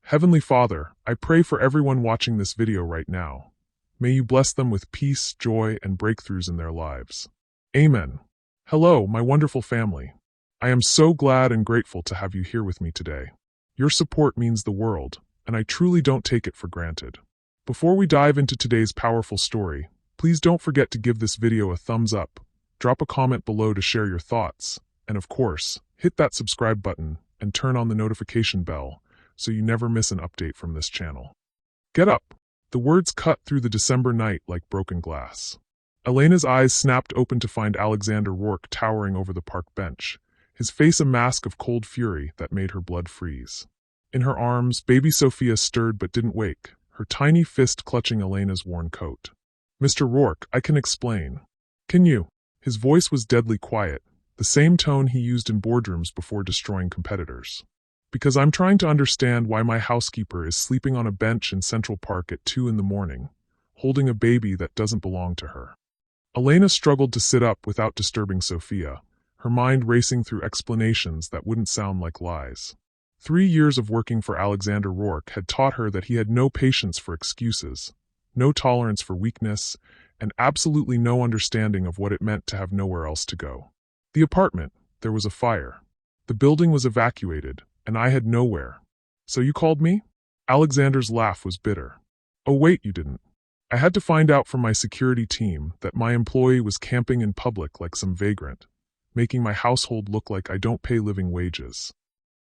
Heavenly Father, I pray for everyone watching this video right now. May you bless them with peace, joy, and breakthroughs in their lives. Amen. Hello, my wonderful family. I am so glad and grateful to have you here with me today. Your support means the world, and I truly don't take it for granted. Before we dive into today's powerful story, please don't forget to give this video a thumbs up, drop a comment below to share your thoughts, and of course, hit that subscribe button and turn on the notification bell so you never miss an update from this channel. Get up! The words cut through the December night like broken glass. Elena's eyes snapped open to find Alexander Rourke towering over the park bench, his face a mask of cold fury that made her blood freeze. In her arms, baby Sophia stirred but didn't wake, her tiny fist clutching Elena's worn coat. "Mr. Rourke, I can explain." "Can you?" His voice was deadly quiet, the same tone he used in boardrooms before destroying competitors. "Because I'm trying to understand why my housekeeper is sleeping on a bench in Central Park at 2 in the morning, holding a baby that doesn't belong to her." Elena struggled to sit up without disturbing Sophia, her mind racing through explanations that wouldn't sound like lies. 3 years of working for Alexander Rourke had taught her that he had no patience for excuses, no tolerance for weakness, and absolutely no understanding of what it meant to have nowhere else to go. The apartment, there was a fire. The building was evacuated, and I had nowhere. "So you called me?" Alexander's laugh was bitter. "Oh wait, you didn't. I had to find out from my security team that my employee was camping in public like some vagrant, making my household look like I don't pay living wages."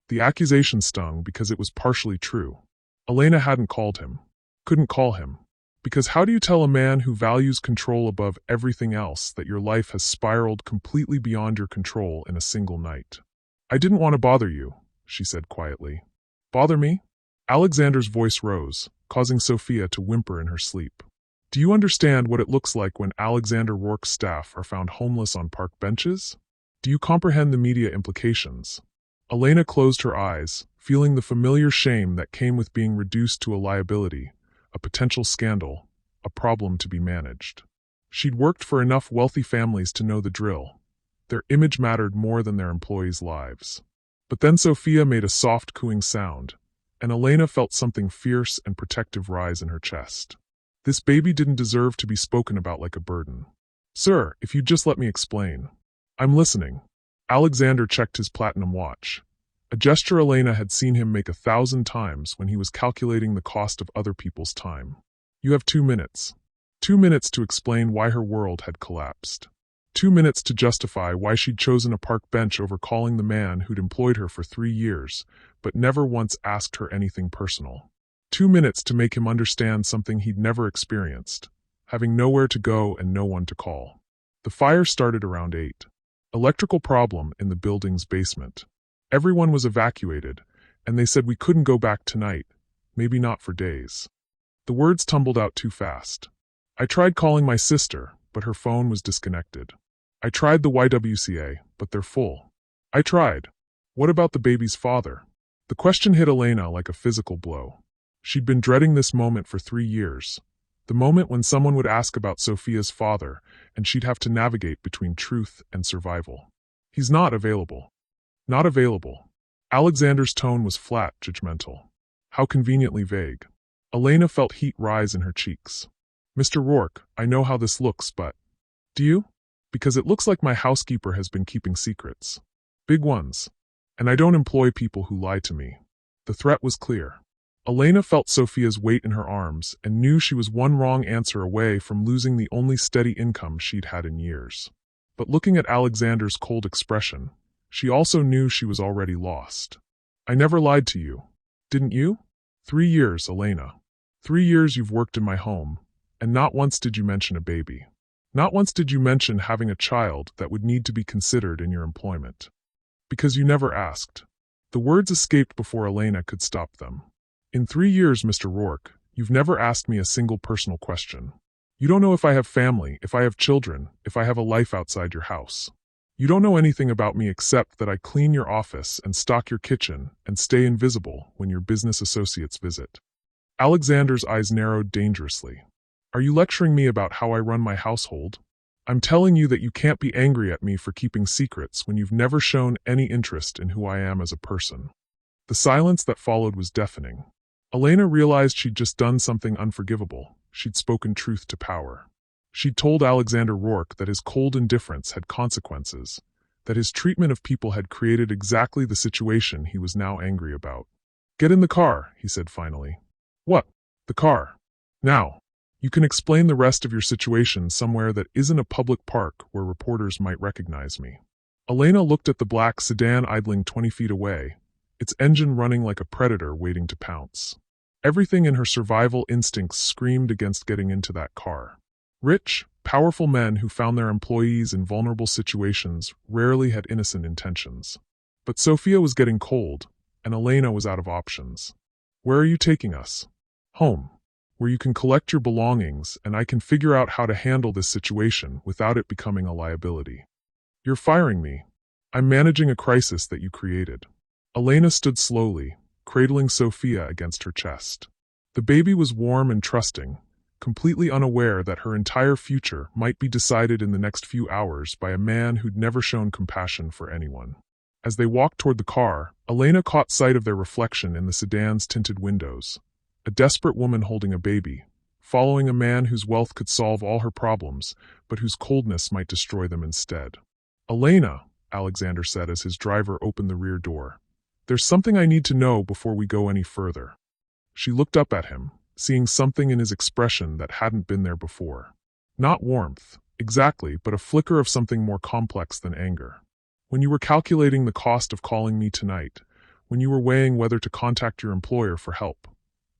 The accusation stung because it was partially true. Elena hadn't called him, couldn't call him. Because how do you tell a man who values control above everything else that your life has spiraled completely beyond your control in a single night? "I didn't want to bother you," she said quietly. "Bother me?" Alexander's voice rose, causing Sophia to whimper in her sleep. "Do you understand what it looks like when Alexander Rourke's staff are found homeless on park benches? Do you comprehend the media implications?" Elena closed her eyes, feeling the familiar shame that came with being reduced to a liability, a potential scandal, a problem to be managed. She'd worked for enough wealthy families to know the drill. Their image mattered more than their employees' lives. But then Sophia made a soft cooing sound, and Elena felt something fierce and protective rise in her chest. This baby didn't deserve to be spoken about like a burden. "Sir, if you'd just let me explain." "I'm listening." Alexander checked his platinum watch, a gesture Elena had seen him make 1,000 times when he was calculating the cost of other people's time. "You have 2 minutes. 2 minutes to explain why her world had collapsed. 2 minutes to justify why she'd chosen a park bench over calling the man who'd employed her for 3 years, but never once asked her anything personal. 2 minutes to make him understand something he'd never experienced, having nowhere to go and no one to call. The fire started around 8. Electrical problem in the building's basement. Everyone was evacuated, and they said we couldn't go back tonight, maybe not for days. The words tumbled out too fast. "I tried calling my sister, but her phone was disconnected. I tried the YWCA, but they're full. I tried. What about the baby's father?" The question hit Elena like a physical blow. She'd been dreading this moment for 3 years. The moment when someone would ask about Sophia's father, and she'd have to navigate between truth and survival. "He's not available." "Not available." Alexander's tone was flat, judgmental. How conveniently vague. Elena felt heat rise in her cheeks. "Mr. Rourke, I know how this looks, but..." "Do you?" "Because it looks like my housekeeper has been keeping secrets. Big ones. And I don't employ people who lie to me." The threat was clear. Elena felt Sophia's weight in her arms and knew she was one wrong answer away from losing the only steady income she'd had in years. But looking at Alexander's cold expression, she also knew she was already lost. "I never lied to you. Didn't you? 3 years, Elena. 3 years you've worked in my home, and not once did you mention a baby. Not once did you mention having a child that would need to be considered in your employment. Because you never asked." The words escaped before Elena could stop them. "In 3 years, Mr. Rourke, you've never asked me a single personal question. You don't know if I have family, if I have children, if I have a life outside your house. You don't know anything about me except that I clean your office and stock your kitchen and stay invisible when your business associates visit." Alexander's eyes narrowed dangerously. "Are you lecturing me about how I run my household? I'm telling you that you can't be angry at me for keeping secrets when you've never shown any interest in who I am as a person." The silence that followed was deafening. Elena realized she'd just done something unforgivable. She'd spoken truth to power. She'd told Alexander Rourke that his cold indifference had consequences, that his treatment of people had created exactly the situation he was now angry about. "Get in the car," he said finally. "What? The car? Now. You can explain the rest of your situation somewhere that isn't a public park where reporters might recognize me." Elena looked at the black sedan idling 20 feet away, its engine running like a predator waiting to pounce. Everything in her survival instincts screamed against getting into that car. Rich, powerful men who found their employees in vulnerable situations rarely had innocent intentions. But Sophia was getting cold, and Elena was out of options. "Where are you taking us?" "Home. Where you can collect your belongings and I can figure out how to handle this situation without it becoming a liability." "You're firing me. I'm managing a crisis that you created." Elena stood slowly, cradling Sophia against her chest. The baby was warm and trusting, completely unaware that her entire future might be decided in the next few hours by a man who'd never shown compassion for anyone. As they walked toward the car, Elena caught sight of their reflection in the sedan's tinted windows. A desperate woman holding a baby, following a man whose wealth could solve all her problems, but whose coldness might destroy them instead. "Elena," Alexander said as his driver opened the rear door, "there's something I need to know before we go any further." She looked up at him, seeing something in his expression that hadn't been there before. Not warmth, exactly, but a flicker of something more complex than anger. "When you were calculating the cost of calling me tonight, when you were weighing whether to contact your employer for help,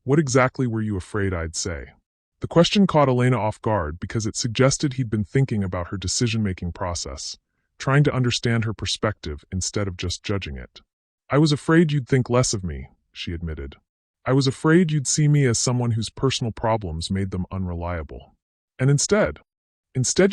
what exactly were you afraid I'd say?" The question caught Elena off guard because it suggested he'd been thinking about her decision-making process, trying to understand her perspective instead of just judging it. "I was afraid you'd think less of me," she admitted. "I was afraid you'd see me as someone whose personal problems made them unreliable. And instead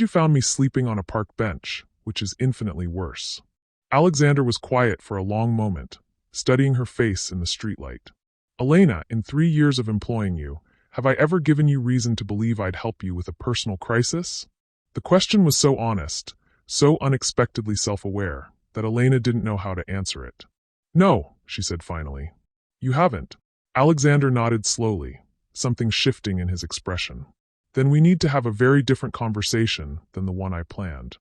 you found me sleeping on a park bench, which is infinitely worse." Alexander was quiet for a long moment, studying her face in the streetlight. "Elena, in 3 years of employing you, have I ever given you reason to believe I'd help you with a personal crisis?" The question was so honest, so unexpectedly self-aware, that Elena didn't know how to answer it. "No," she said finally. "You haven't." Alexander nodded slowly, something shifting in his expression. "Then we need to have a very different conversation than the one I planned."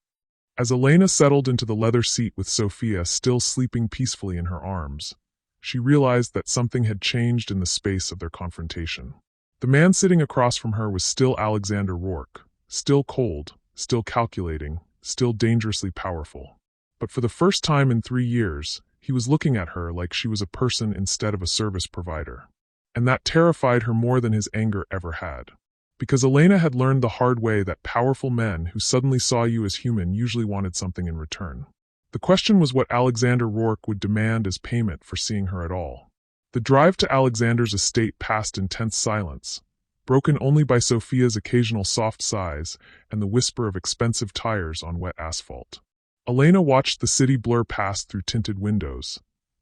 As Elena settled into the leather seat with Sophia still sleeping peacefully in her arms, she realized that something had changed in the space of their confrontation. The man sitting across from her was still Alexander Rourke, still cold, still calculating, still dangerously powerful. But for the first time in 3 years, he was looking at her like she was a person instead of a service provider. And that terrified her more than his anger ever had. Because Elena had learned the hard way that powerful men who suddenly saw you as human usually wanted something in return. The question was what Alexander Rourke would demand as payment for seeing her at all. The drive to Alexander's estate passed in tense silence, broken only by Sophia's occasional soft sighs and the whisper of expensive tires on wet asphalt. Elena watched the city blur past through tinted windows,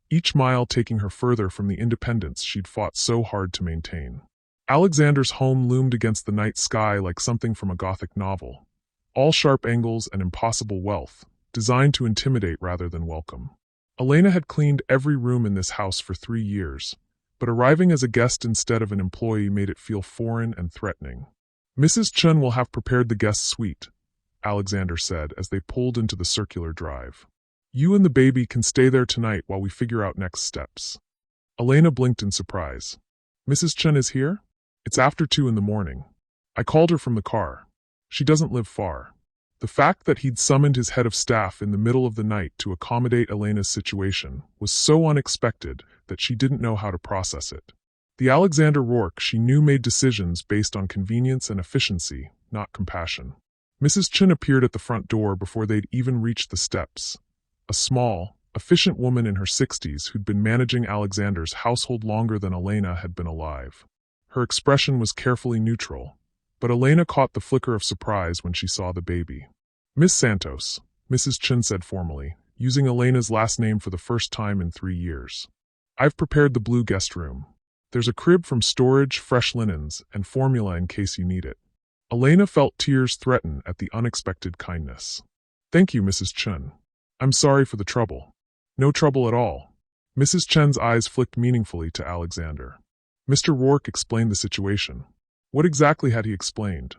each mile taking her further from the independence she'd fought so hard to maintain. Alexander's home loomed against the night sky like something from a Gothic novel, all sharp angles and impossible wealth, designed to intimidate rather than welcome. Elena had cleaned every room in this house for 3 years, but arriving as a guest instead of an employee made it feel foreign and threatening. "Mrs. Chun will have prepared the guest suite," Alexander said as they pulled into the circular drive. "You and the baby can stay there tonight while we figure out next steps." Elena blinked in surprise. "Mrs. Chun is here? It's after 2 in the morning. I called her from the car. She doesn't live far." The fact that he'd summoned his head of staff in the middle of the night to accommodate Elena's situation was so unexpected that she didn't know how to process it. The Alexander Rourke she knew made decisions based on convenience and efficiency, not compassion. Mrs. Chun appeared at the front door before they'd even reached the steps. A small, efficient woman in her 60s who'd been managing Alexander's household longer than Elena had been alive. Her expression was carefully neutral, but Elena caught the flicker of surprise when she saw the baby. "Miss Santos," Mrs. Chun said formally, using Elena's last name for the first time in 3 years. "I've prepared the blue guest room. There's a crib from storage, fresh linens, and formula in case you need it." Elena felt tears threaten at the unexpected kindness. "Thank you, Mrs. Chun. I'm sorry for the trouble." "No trouble at all." Mrs. Chun's eyes flicked meaningfully to Alexander. Mr. Rourke explained the situation. What exactly had he explained?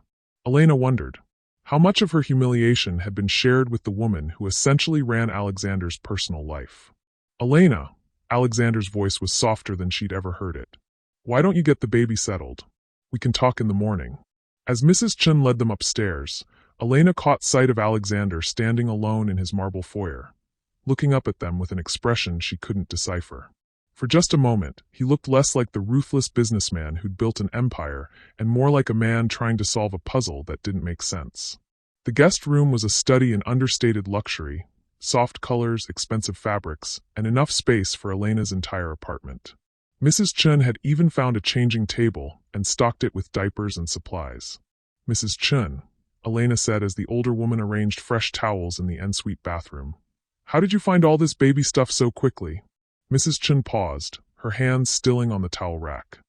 Elena wondered. How much of her humiliation had been shared with the woman who essentially ran Alexander's personal life? Elena, Alexander's voice was softer than she'd ever heard it. Why don't you get the baby settled? We can talk in the morning. As Mrs. Chun led them upstairs, Elena caught sight of Alexander standing alone in his marble foyer, looking up at them with an expression she couldn't decipher. For just a moment, he looked less like the ruthless businessman who'd built an empire and more like a man trying to solve a puzzle that didn't make sense. The guest room was a study in understated luxury, soft colors, expensive fabrics, and enough space for Elena's entire apartment. Mrs. Chun had even found a changing table and stocked it with diapers and supplies. Mrs. Chun, Elena said as the older woman arranged fresh towels in the ensuite bathroom. How did you find all this baby stuff so quickly? Mrs. Chun paused, her hands stilling on the towel rack.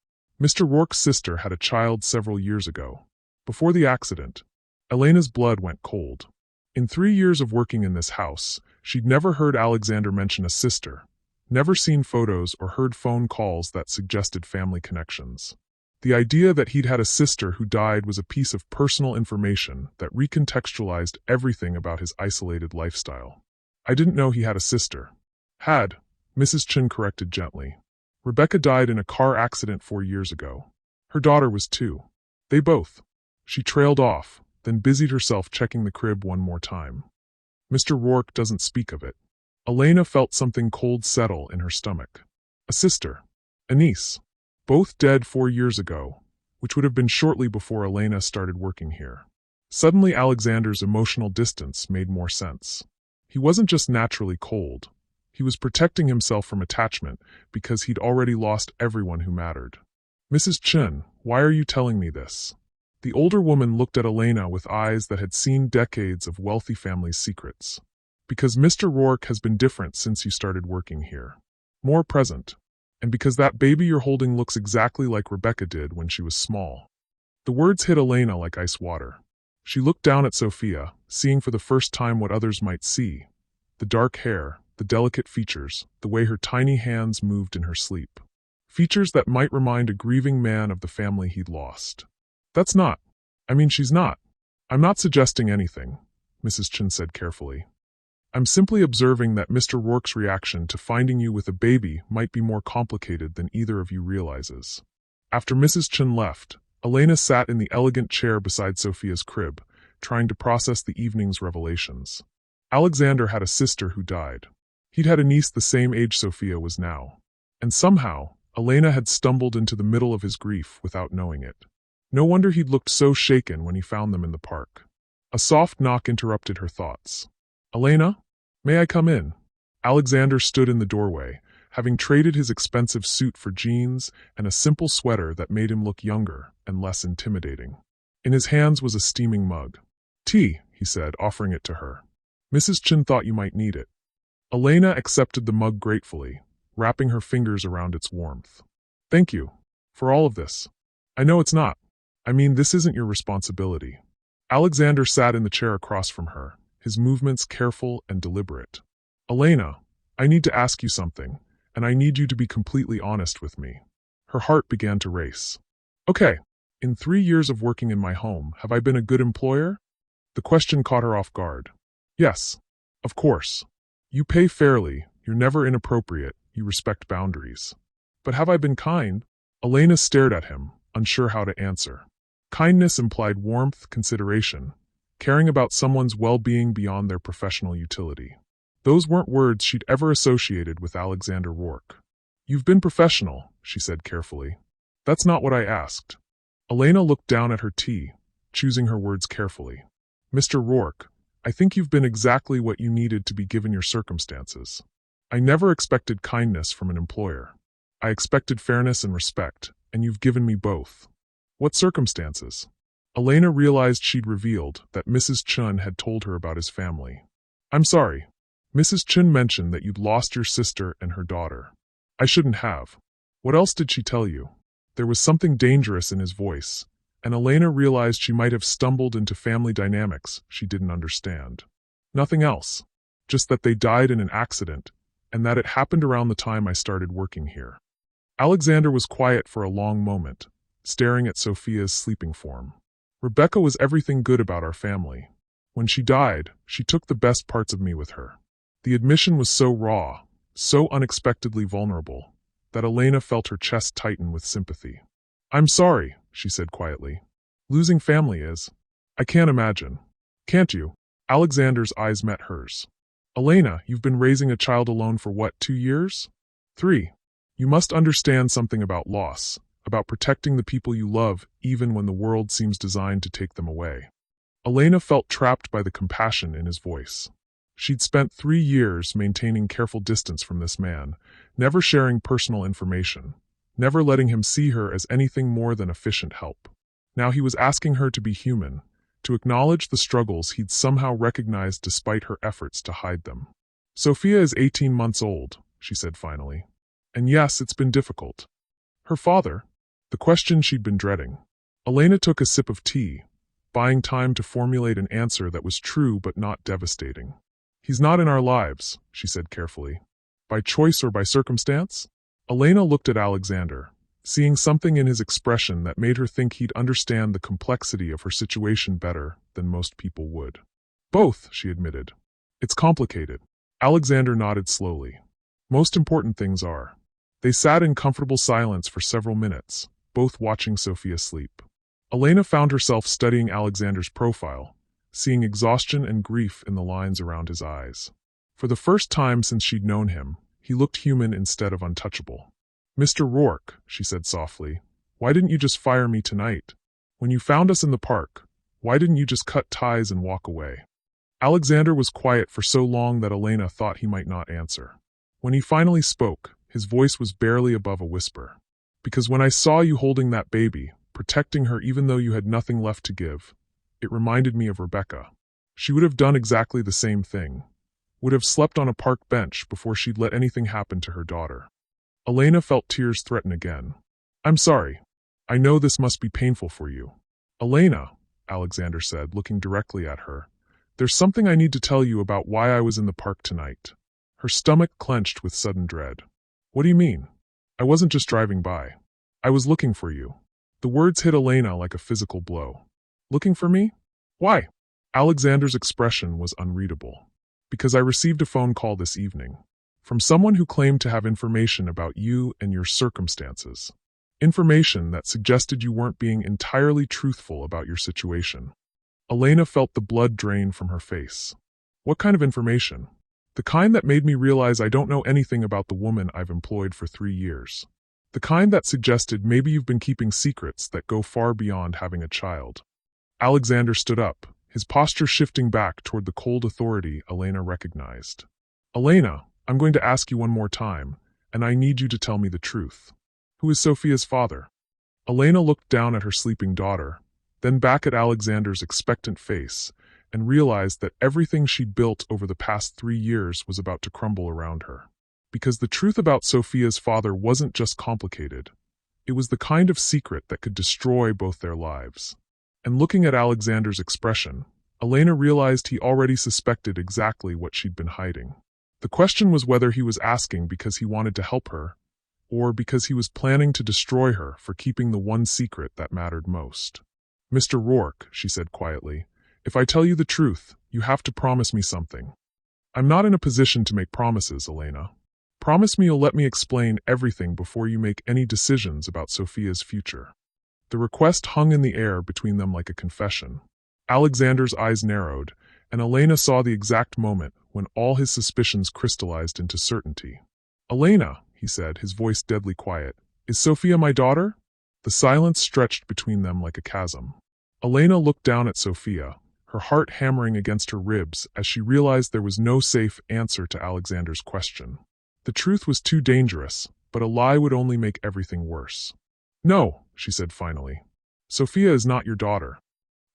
Mr. Rourke's sister had a child several years ago. Before the accident, Elena's blood went cold. In 3 years of working in this house, she'd never heard Alexander mention a sister, never seen photos or heard phone calls that suggested family connections. The idea that he'd had a sister who died was a piece of personal information that recontextualized everything about his isolated lifestyle. I didn't know he had a sister. Had, Mrs. Chun corrected gently. Rebecca died in a car accident 4 years ago. Her daughter was 2. They both. She trailed off, then busied herself checking the crib one more time. Mr. Rourke doesn't speak of it. Elena felt something cold settle in her stomach. A sister. A niece. Both dead 4 years ago, which would have been shortly before Elena started working here. Suddenly Alexander's emotional distance made more sense. He wasn't just naturally cold. He was protecting himself from attachment because he'd already lost everyone who mattered. Mrs. Chun, why are you telling me this? The older woman looked at Elena with eyes that had seen decades of wealthy families' secrets. Because Mr. Rourke has been different since you started working here. More present. And because that baby you're holding looks exactly like Rebecca did when she was small. The words hit Elena like ice water. She looked down at Sophia, seeing for the first time what others might see. The dark hair, the delicate features, the way her tiny hands moved in her sleep. Features that might remind a grieving man of the family he'd lost. She's not. I'm not suggesting anything, Mrs. Chun said carefully. I'm simply observing that Mr. Rourke's reaction to finding you with a baby might be more complicated than either of you realizes. After Mrs. Chun left, Elena sat in the elegant chair beside Sophia's crib, trying to process the evening's revelations. Alexander had a sister who died. He'd had a niece the same age Sophia was now. And somehow, Elena had stumbled into the middle of his grief without knowing it. No wonder he'd looked so shaken when he found them in the park. A soft knock interrupted her thoughts. Elena? May I come in? Alexander stood in the doorway, having traded his expensive suit for jeans and a simple sweater that made him look younger and less intimidating. In his hands was a steaming mug. Tea, he said, offering it to her. Mrs. Chun thought you might need it. Elena accepted the mug gratefully, wrapping her fingers around its warmth. Thank you. For all of this. I know it's not. This isn't your responsibility. Alexander sat in the chair across from her, his movements careful and deliberate. Elena, I need to ask you something, and I need you to be completely honest with me. Her heart began to race. Okay. In 3 years of working in my home, have I been a good employer? The question caught her off guard. Yes. Of course. You pay fairly, you're never inappropriate, you respect boundaries. But have I been kind? Elena stared at him, unsure how to answer. Kindness implied warmth, consideration, caring about someone's well-being beyond their professional utility. Those weren't words she'd ever associated with Alexander Rourke. You've been professional, she said carefully. That's not what I asked. Elena looked down at her tea, choosing her words carefully. Mr. Rourke, I think you've been exactly what you needed to be given your circumstances. I never expected kindness from an employer. I expected fairness and respect, and you've given me both. What circumstances? Elena realized she'd revealed that Mrs. Chun had told her about his family. I'm sorry. Mrs. Chun mentioned that you'd lost your sister and her daughter. I shouldn't have. What else did she tell you? There was something dangerous in his voice, and Elena realized she might have stumbled into family dynamics she didn't understand. Nothing else. Just that they died in an accident, and that it happened around the time I started working here. Alexander was quiet for a long moment, staring at Sophia's sleeping form. Rebecca was everything good about our family. When she died, she took the best parts of me with her. The admission was so raw, so unexpectedly vulnerable, that Elena felt her chest tighten with sympathy. I'm sorry, she said quietly. Losing family is. I can't imagine. Can't you? Alexander's eyes met hers. Elena, you've been raising a child alone for what, 2 years? 3. You must understand something about loss, about protecting the people you love even when the world seems designed to take them away. Elena felt trapped by the compassion in his voice. She'd spent 3 years maintaining careful distance from this man, never sharing personal information, never letting him see her as anything more than efficient help. Now he was asking her to be human, to acknowledge the struggles he'd somehow recognized despite her efforts to hide them. Sophia is 18 months old, she said finally. And yes, it's been difficult. Her father? The question she'd been dreading. Elena took a sip of tea, buying time to formulate an answer that was true but not devastating. He's not in our lives, she said carefully. By choice or by circumstance? Elena looked at Alexander, seeing something in his expression that made her think he'd understand the complexity of her situation better than most people would. Both, she admitted. It's complicated. Alexander nodded slowly. Most important things are. They sat in comfortable silence for several minutes, both watching Sophia sleep. Elena found herself studying Alexander's profile, seeing exhaustion and grief in the lines around his eyes. For the first time since she'd known him, he looked human instead of untouchable. Mr. Rourke, she said softly, why didn't you just fire me tonight? When you found us in the park, why didn't you just cut ties and walk away? Alexander was quiet for so long that Elena thought he might not answer. When he finally spoke, his voice was barely above a whisper. Because when I saw you holding that baby, protecting her even though you had nothing left to give, it reminded me of Rebecca. She would have done exactly the same thing. Would have slept on a park bench before she'd let anything happen to her daughter. Elena felt tears threaten again. I'm sorry. I know this must be painful for you. Elena, Alexander said, looking directly at her. There's something I need to tell you about why I was in the park tonight. Her stomach clenched with sudden dread. What do you mean? I wasn't just driving by. I was looking for you. The words hit Elena like a physical blow. Looking for me? Why? Alexander's expression was unreadable. Because I received a phone call this evening. From someone who claimed to have information about you and your circumstances. Information that suggested you weren't being entirely truthful about your situation. Elena felt the blood drain from her face. What kind of information? The kind that made me realize I don't know anything about the woman I've employed for 3 years. The kind that suggested maybe you've been keeping secrets that go far beyond having a child. Alexander stood up, his posture shifting back toward the cold authority Elena recognized. Elena, I'm going to ask you one more time, and I need you to tell me the truth. Who is Sophia's father? Elena looked down at her sleeping daughter, then back at Alexander's expectant face, and realized that everything she'd built over the past 3 years was about to crumble around her. Because the truth about Sophia's father wasn't just complicated. It was the kind of secret that could destroy both their lives. And looking at Alexander's expression, Elena realized he already suspected exactly what she'd been hiding. The question was whether he was asking because he wanted to help her, or because he was planning to destroy her for keeping the one secret that mattered most. Mr. Rourke, she said quietly, if I tell you the truth, you have to promise me something. I'm not in a position to make promises, Elena. Promise me you'll let me explain everything before you make any decisions about Sophia's future. The request hung in the air between them like a confession. Alexander's eyes narrowed, and Elena saw the exact moment when all his suspicions crystallized into certainty. Elena, he said, his voice deadly quiet, is Sophia my daughter? The silence stretched between them like a chasm. Elena looked down at Sophia, her heart hammering against her ribs as she realized there was no safe answer to Alexander's question. The truth was too dangerous, but a lie would only make everything worse. No, she said finally. Sophia is not your daughter.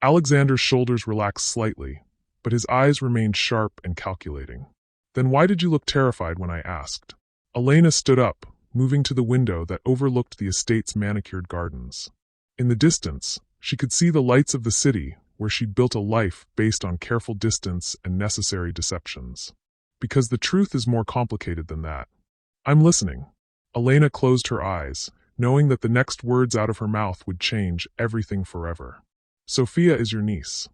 Alexander's shoulders relaxed slightly, but his eyes remained sharp and calculating. Then why did you look terrified when I asked? Elena stood up, moving to the window that overlooked the estate's manicured gardens. In the distance, she could see the lights of the city where she'd built a life based on careful distance and necessary deceptions. Because the truth is more complicated than that. I'm listening. Elena closed her eyes, knowing that the next words out of her mouth would change everything forever. Sophia is your niece.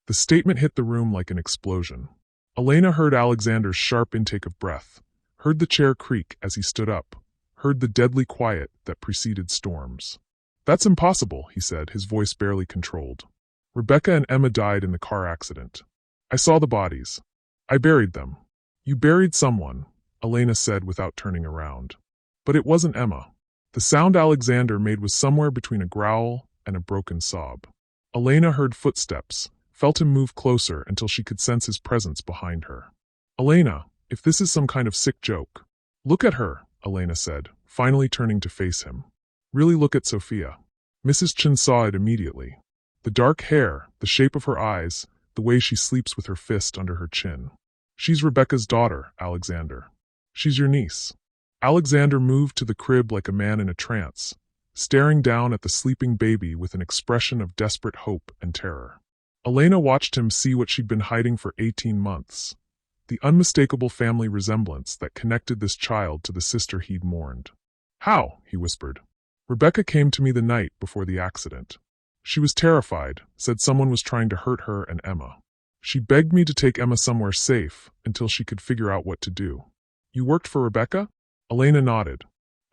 The statement hit the room like an explosion. Elena heard Alexander's sharp intake of breath, heard the chair creak as he stood up, heard the deadly quiet that preceded storms. That's impossible, he said, his voice barely controlled. Rebecca and Emma died in the car accident. I saw the bodies. I buried them. You buried someone, Elena said without turning around. But it wasn't Emma. The sound Alexander made was somewhere between a growl and a broken sob. Elena heard footsteps, felt him move closer until she could sense his presence behind her. Elena, if this is some kind of sick joke. Look at her, Elena said, finally turning to face him. Really look at Sophia. Mrs. Chen saw it immediately. The dark hair, the shape of her eyes, the way she sleeps with her fist under her chin. She's Rebecca's daughter, Alexander. She's your niece. Alexander moved to the crib like a man in a trance, staring down at the sleeping baby with an expression of desperate hope and terror. Elena watched him see what she'd been hiding for 18 months, the unmistakable family resemblance that connected this child to the sister he'd mourned. How? He whispered. Rebecca came to me the night before the accident. She was terrified, said someone was trying to hurt her and Emma. She begged me to take Emma somewhere safe until she could figure out what to do. You worked for Rebecca? Elena nodded.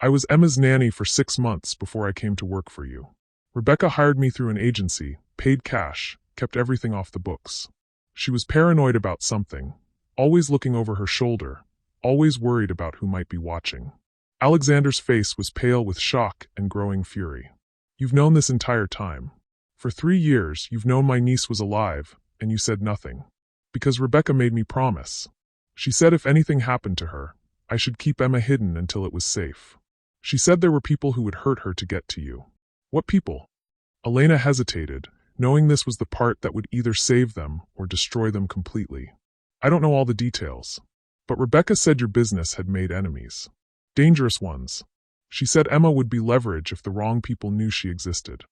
I was Emma's nanny for 6 months before I came to work for you. Rebecca hired me through an agency, paid cash, kept everything off the books. She was paranoid about something, always looking over her shoulder, always worried about who might be watching. Alexander's face was pale with shock and growing fury. You've known this entire time. For 3 years, you've known my niece was alive, and you said nothing. Because Rebecca made me promise. She said if anything happened to her, I should keep Emma hidden until it was safe. She said there were people who would hurt her to get to you. What people? Elena hesitated, knowing this was the part that would either save them or destroy them completely. I don't know all the details. But Rebecca said your business had made enemies. Dangerous ones. She said Emma would be leverage if the wrong people knew she existed.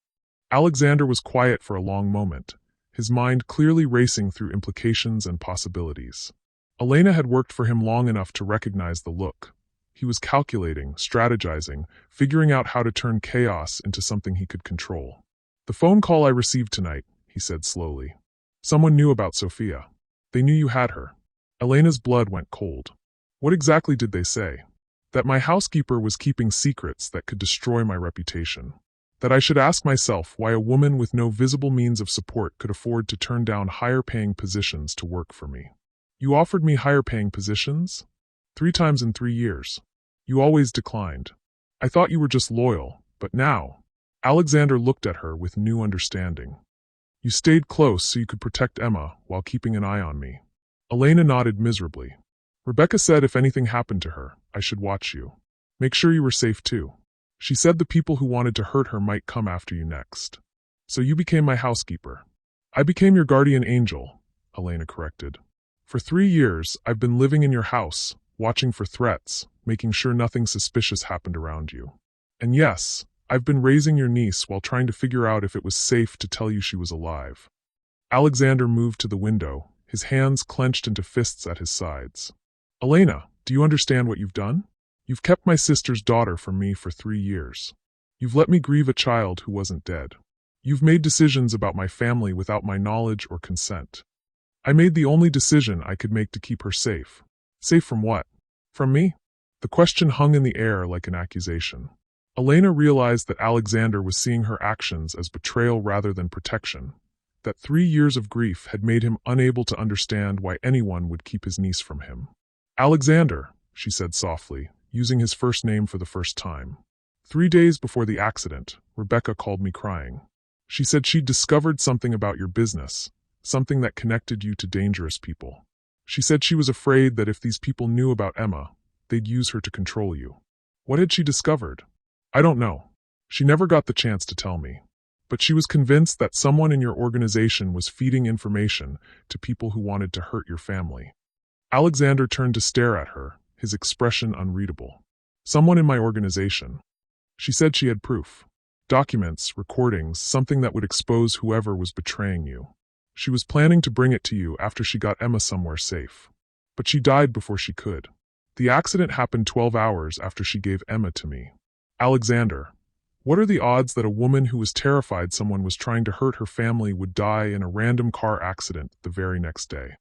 Alexander was quiet for a long moment, his mind clearly racing through implications and possibilities. Elena had worked for him long enough to recognize the look. He was calculating, strategizing, figuring out how to turn chaos into something he could control. The phone call I received tonight, he said slowly. Someone knew about Sophia. They knew you had her. Elena's blood went cold. What exactly did they say? That my housekeeper was keeping secrets that could destroy my reputation. That I should ask myself why a woman with no visible means of support could afford to turn down higher-paying positions to work for me. You offered me higher-paying positions? 3 times in 3 years. You always declined. I thought you were just loyal, but now... Alexander looked at her with new understanding. You stayed close so you could protect Emma while keeping an eye on me. Elena nodded miserably. Rebecca said if anything happened to her, I should watch you. Make sure you were safe too. She said the people who wanted to hurt her might come after you next. So you became my housekeeper. I became your guardian angel, Elena corrected. For 3 years, I've been living in your house, watching for threats, making sure nothing suspicious happened around you. And yes, I've been raising your niece while trying to figure out if it was safe to tell you she was alive. Alexander moved to the window, his hands clenched into fists at his sides. Elena, do you understand what you've done? You've kept my sister's daughter from me for 3 years. You've let me grieve a child who wasn't dead. You've made decisions about my family without my knowledge or consent. I made the only decision I could make to keep her safe. Safe from what? From me? The question hung in the air like an accusation. Elena realized that Alexander was seeing her actions as betrayal rather than protection, that 3 years of grief had made him unable to understand why anyone would keep his niece from him. Alexander, she said softly, using his first name for the first time. 3 days before the accident, Rebecca called me crying. She said she'd discovered something about your business, something that connected you to dangerous people. She said she was afraid that if these people knew about Emma, they'd use her to control you. What had she discovered? I don't know. She never got the chance to tell me. But she was convinced that someone in your organization was feeding information to people who wanted to hurt your family. Alexander turned to stare at her, his expression unreadable. Someone in my organization. She said she had proof. Documents, recordings, something that would expose whoever was betraying you. She was planning to bring it to you after she got Emma somewhere safe. But she died before she could. The accident happened 12 hours after she gave Emma to me. Alexander, what are the odds that a woman who was terrified someone was trying to hurt her family would die in a random car accident the very next day?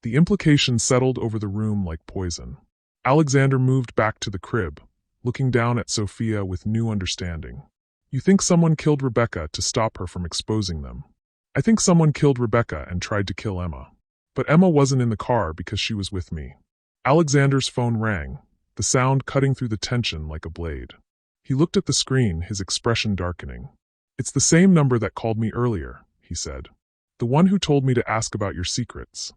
The implications settled over the room like poison. Alexander moved back to the crib, looking down at Sophia with new understanding. You think someone killed Rebecca to stop her from exposing them? I think someone killed Rebecca and tried to kill Emma. But Emma wasn't in the car because she was with me. Alexander's phone rang, the sound cutting through the tension like a blade. He looked at the screen, his expression darkening. It's the same number that called me earlier, he said. The one who told me to ask about your secrets.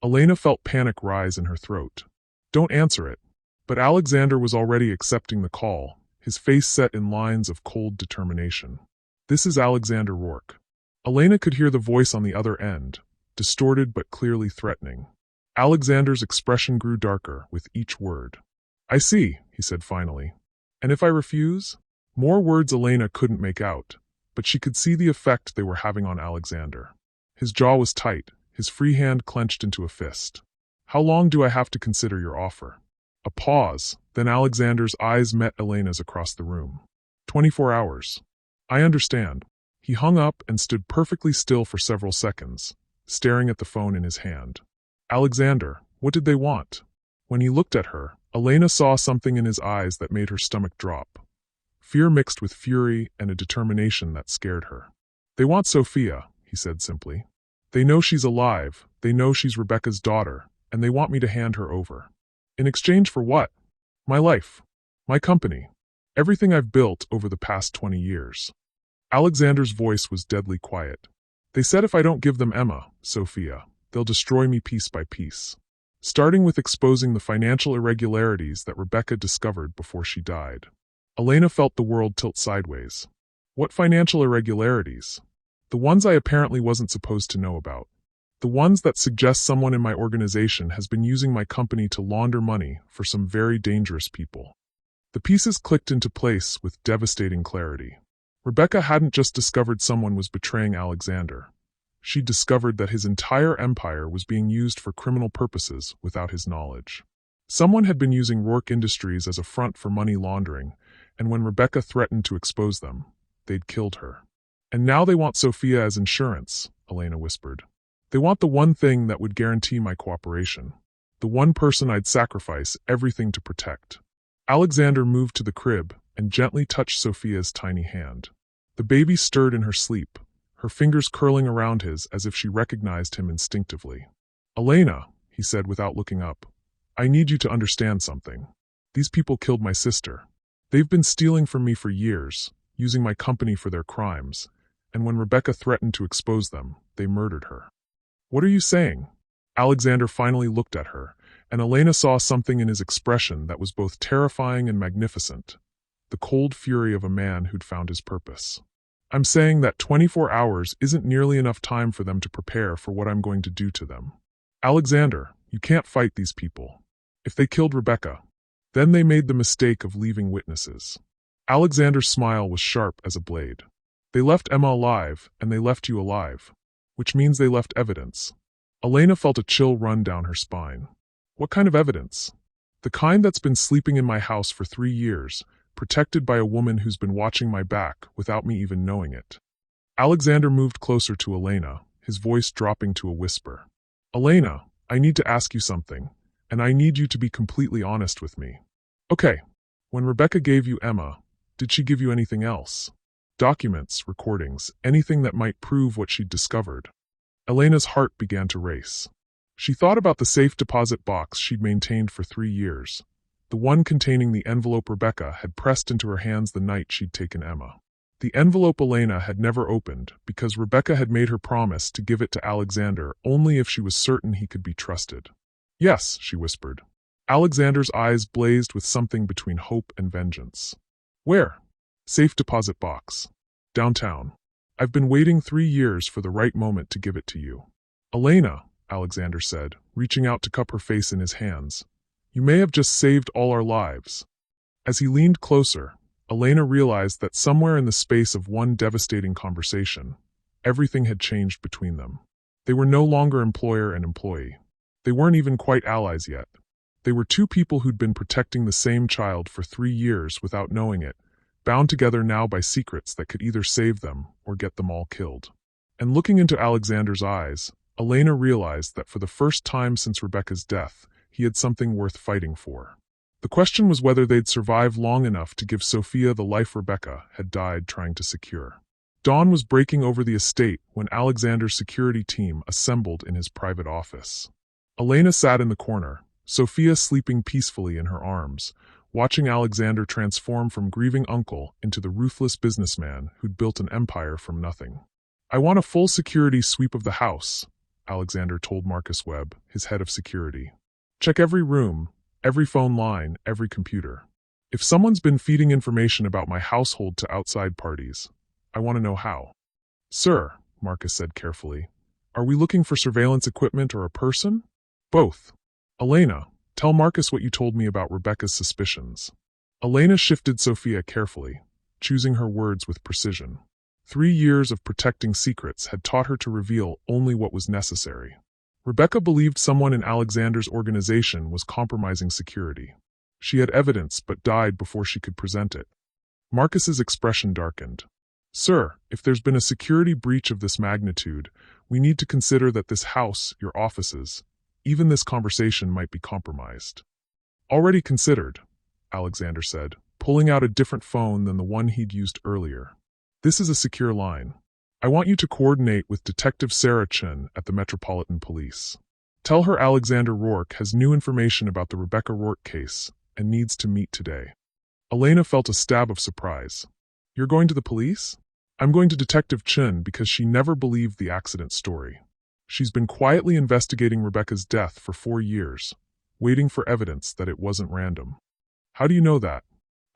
Elena felt panic rise in her throat. Don't answer it. But Alexander was already accepting the call, his face set in lines of cold determination. This is Alexander Rourke. Elena could hear the voice on the other end, distorted but clearly threatening. Alexander's expression grew darker with each word. I see, he said finally. And if I refuse? More words Elena couldn't make out, but she could see the effect they were having on Alexander. His jaw was tight, his free hand clenched into a fist. How long do I have to consider your offer? A pause, then Alexander's eyes met Elena's across the room. 24 hours. I understand. He hung up and stood perfectly still for several seconds, staring at the phone in his hand. Alexander, what did they want? When he looked at her, Elena saw something in his eyes that made her stomach drop. Fear mixed with fury and a determination that scared her. They want Sophia, he said simply. They know she's alive, they know she's Rebecca's daughter, and they want me to hand her over. In exchange for what? My life. My company. Everything I've built over the past 20 years. Alexander's voice was deadly quiet. They said if I don't give them Emma, Sophia, they'll destroy me piece by piece. Starting with exposing the financial irregularities that Rebecca discovered before she died. Elena felt the world tilt sideways. What financial irregularities? The ones I apparently wasn't supposed to know about. The ones that suggest someone in my organization has been using my company to launder money for some very dangerous people. The pieces clicked into place with devastating clarity. Rebecca hadn't just discovered someone was betraying Alexander. She discovered that his entire empire was being used for criminal purposes without his knowledge. Someone had been using Rourke Industries as a front for money laundering, and when Rebecca threatened to expose them, they'd killed her. And now they want Sophia as insurance, Elena whispered. They want the one thing that would guarantee my cooperation. The one person I'd sacrifice everything to protect. Alexander moved to the crib and gently touched Sophia's tiny hand. The baby stirred in her sleep, her fingers curling around his as if she recognized him instinctively. Elena, he said without looking up, I need you to understand something. These people killed my sister. They've been stealing from me for years, using my company for their crimes, and when Rebecca threatened to expose them, they murdered her. What are you saying? Alexander finally looked at her, and Elena saw something in his expression that was both terrifying and magnificent. The cold fury of a man who'd found his purpose. I'm saying that 24 hours isn't nearly enough time for them to prepare for what I'm going to do to them. Alexander, you can't fight these people. If they killed Rebecca, then they made the mistake of leaving witnesses. Alexander's smile was sharp as a blade. They left Emma alive, and they left you alive. Which means they left evidence. Elena felt a chill run down her spine. What kind of evidence? The kind that's been sleeping in my house for 3 years, protected by a woman who's been watching my back without me even knowing it. Alexander moved closer to Elena, his voice dropping to a whisper. Elena, I need to ask you something, and I need you to be completely honest with me. Okay, when Rebecca gave you Emma, did she give you anything else? Documents, recordings, anything that might prove what she'd discovered. Elena's heart began to race. She thought about the safe deposit box she'd maintained for 3 years, the one containing the envelope Rebecca had pressed into her hands the night she'd taken Emma. The envelope Elena had never opened because Rebecca had made her promise to give it to Alexander only if she was certain he could be trusted. Yes, she whispered. Alexander's eyes blazed with something between hope and vengeance. Where? Safe deposit box. Downtown. I've been waiting 3 years for the right moment to give it to you. Elena, Alexander said, reaching out to cup her face in his hands. You may have just saved all our lives. As he leaned closer, Elena realized that somewhere in the space of one devastating conversation, everything had changed between them. They were no longer employer and employee. They weren't even quite allies yet. They were two people who'd been protecting the same child for 3 years without knowing it, bound together now by secrets that could either save them or get them all killed. And looking into Alexander's eyes, Elena realized that for the first time since Rebecca's death, he had something worth fighting for. The question was whether they'd survive long enough to give Sophia the life Rebecca had died trying to secure. Dawn was breaking over the estate when Alexander's security team assembled in his private office. Elena sat in the corner, Sophia sleeping peacefully in her arms, watching Alexander transform from grieving uncle into the ruthless businessman who'd built an empire from nothing. "I want a full security sweep of the house," Alexander told Marcus Webb, his head of security. "Check every room, every phone line, every computer. If someone's been feeding information about my household to outside parties, I want to know how." "Sir," Marcus said carefully, "are we looking for surveillance equipment or a person?" "Both." "Elena, tell Marcus what you told me about Rebecca's suspicions." Elena shifted Sophia carefully, choosing her words with precision. 3 years of protecting secrets had taught her to reveal only what was necessary. Rebecca believed someone in Alexander's organization was compromising security. She had evidence but died before she could present it. Marcus's expression darkened. "Sir, if there's been a security breach of this magnitude, we need to consider that this house, your offices, even this conversation might be compromised." "Already considered," Alexander said, pulling out a different phone than the one he'd used earlier. "This is a secure line. I want you to coordinate with Detective Sarah Chin at the Metropolitan Police. Tell her Alexander Rourke has new information about the Rebecca Rourke case and needs to meet today." Elena felt a stab of surprise. "You're going to the police?" "I'm going to Detective Chin because she never believed the accident story. She's been quietly investigating Rebecca's death for 4 years, waiting for evidence that it wasn't random." "How do you know that?"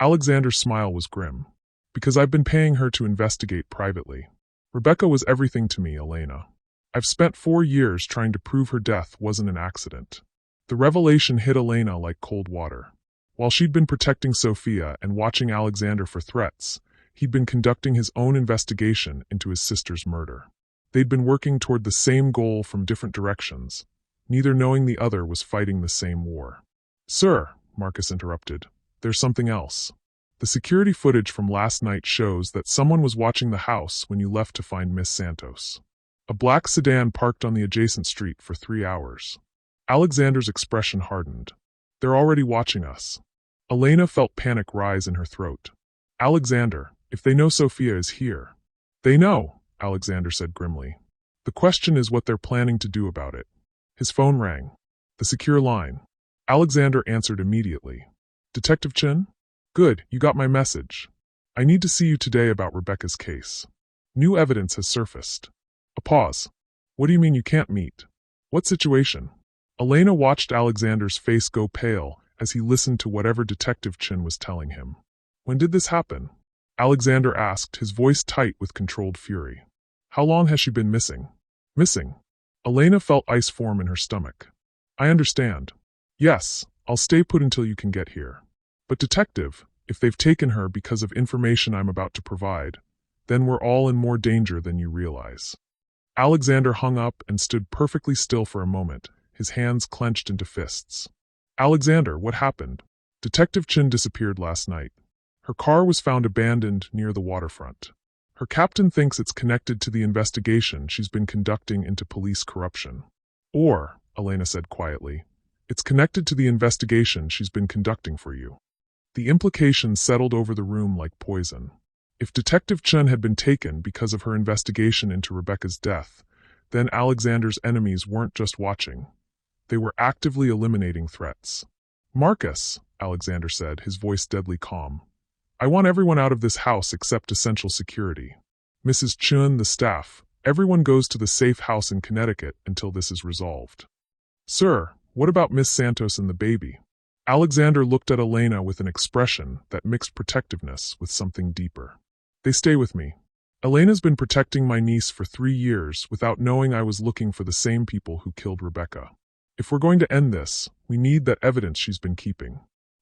Alexander's smile was grim. "Because I've been paying her to investigate privately. Rebecca was everything to me, Elena. I've spent 4 years trying to prove her death wasn't an accident." The revelation hit Elena like cold water. While she'd been protecting Sophia and watching Alexander for threats, he'd been conducting his own investigation into his sister's murder. They'd been working toward the same goal from different directions, neither knowing the other was fighting the same war. "Sir," Marcus interrupted, "there's something else. The security footage from last night shows that someone was watching the house when you left to find Miss Santos. A black sedan parked on the adjacent street for 3 hours." Alexander's expression hardened. "They're already watching us." Elena felt panic rise in her throat. "Alexander, if they know Sophia is here." "They know," Alexander said grimly. "The question is what they're planning to do about it." His phone rang. The secure line. Alexander answered immediately. "Detective Chin? Good, you got my message. I need to see you today about Rebecca's case. New evidence has surfaced." A pause. "What do you mean you can't meet? What situation?" Elena watched Alexander's face go pale as he listened to whatever Detective Chin was telling him. "When did this happen?" Alexander asked, his voice tight with controlled fury. "How long has she been missing?" "Missing?" Elena felt ice form in her stomach. "I understand. Yes, I'll stay put until you can get here. But detective, if they've taken her because of information I'm about to provide, then we're all in more danger than you realize." Alexander hung up and stood perfectly still for a moment, his hands clenched into fists. "Alexander, what happened?" "Detective Chin disappeared last night. Her car was found abandoned near the waterfront. Her captain thinks it's connected to the investigation she's been conducting into police corruption." "Or," Elena said quietly, "it's connected to the investigation she's been conducting for you." The implications settled over the room like poison. If Detective Chen had been taken because of her investigation into Rebecca's death, then Alexander's enemies weren't just watching. They were actively eliminating threats. "Marcus," Alexander said, his voice deadly calm, "I want everyone out of this house except essential security. Mrs. Chun, the staff, everyone goes to the safe house in Connecticut until this is resolved." "Sir, what about Miss Santos and the baby?" Alexander looked at Elena with an expression that mixed protectiveness with something deeper. "They stay with me. Elena's been protecting my niece for 3 years without knowing I was looking for the same people who killed Rebecca. If we're going to end this, we need that evidence she's been keeping."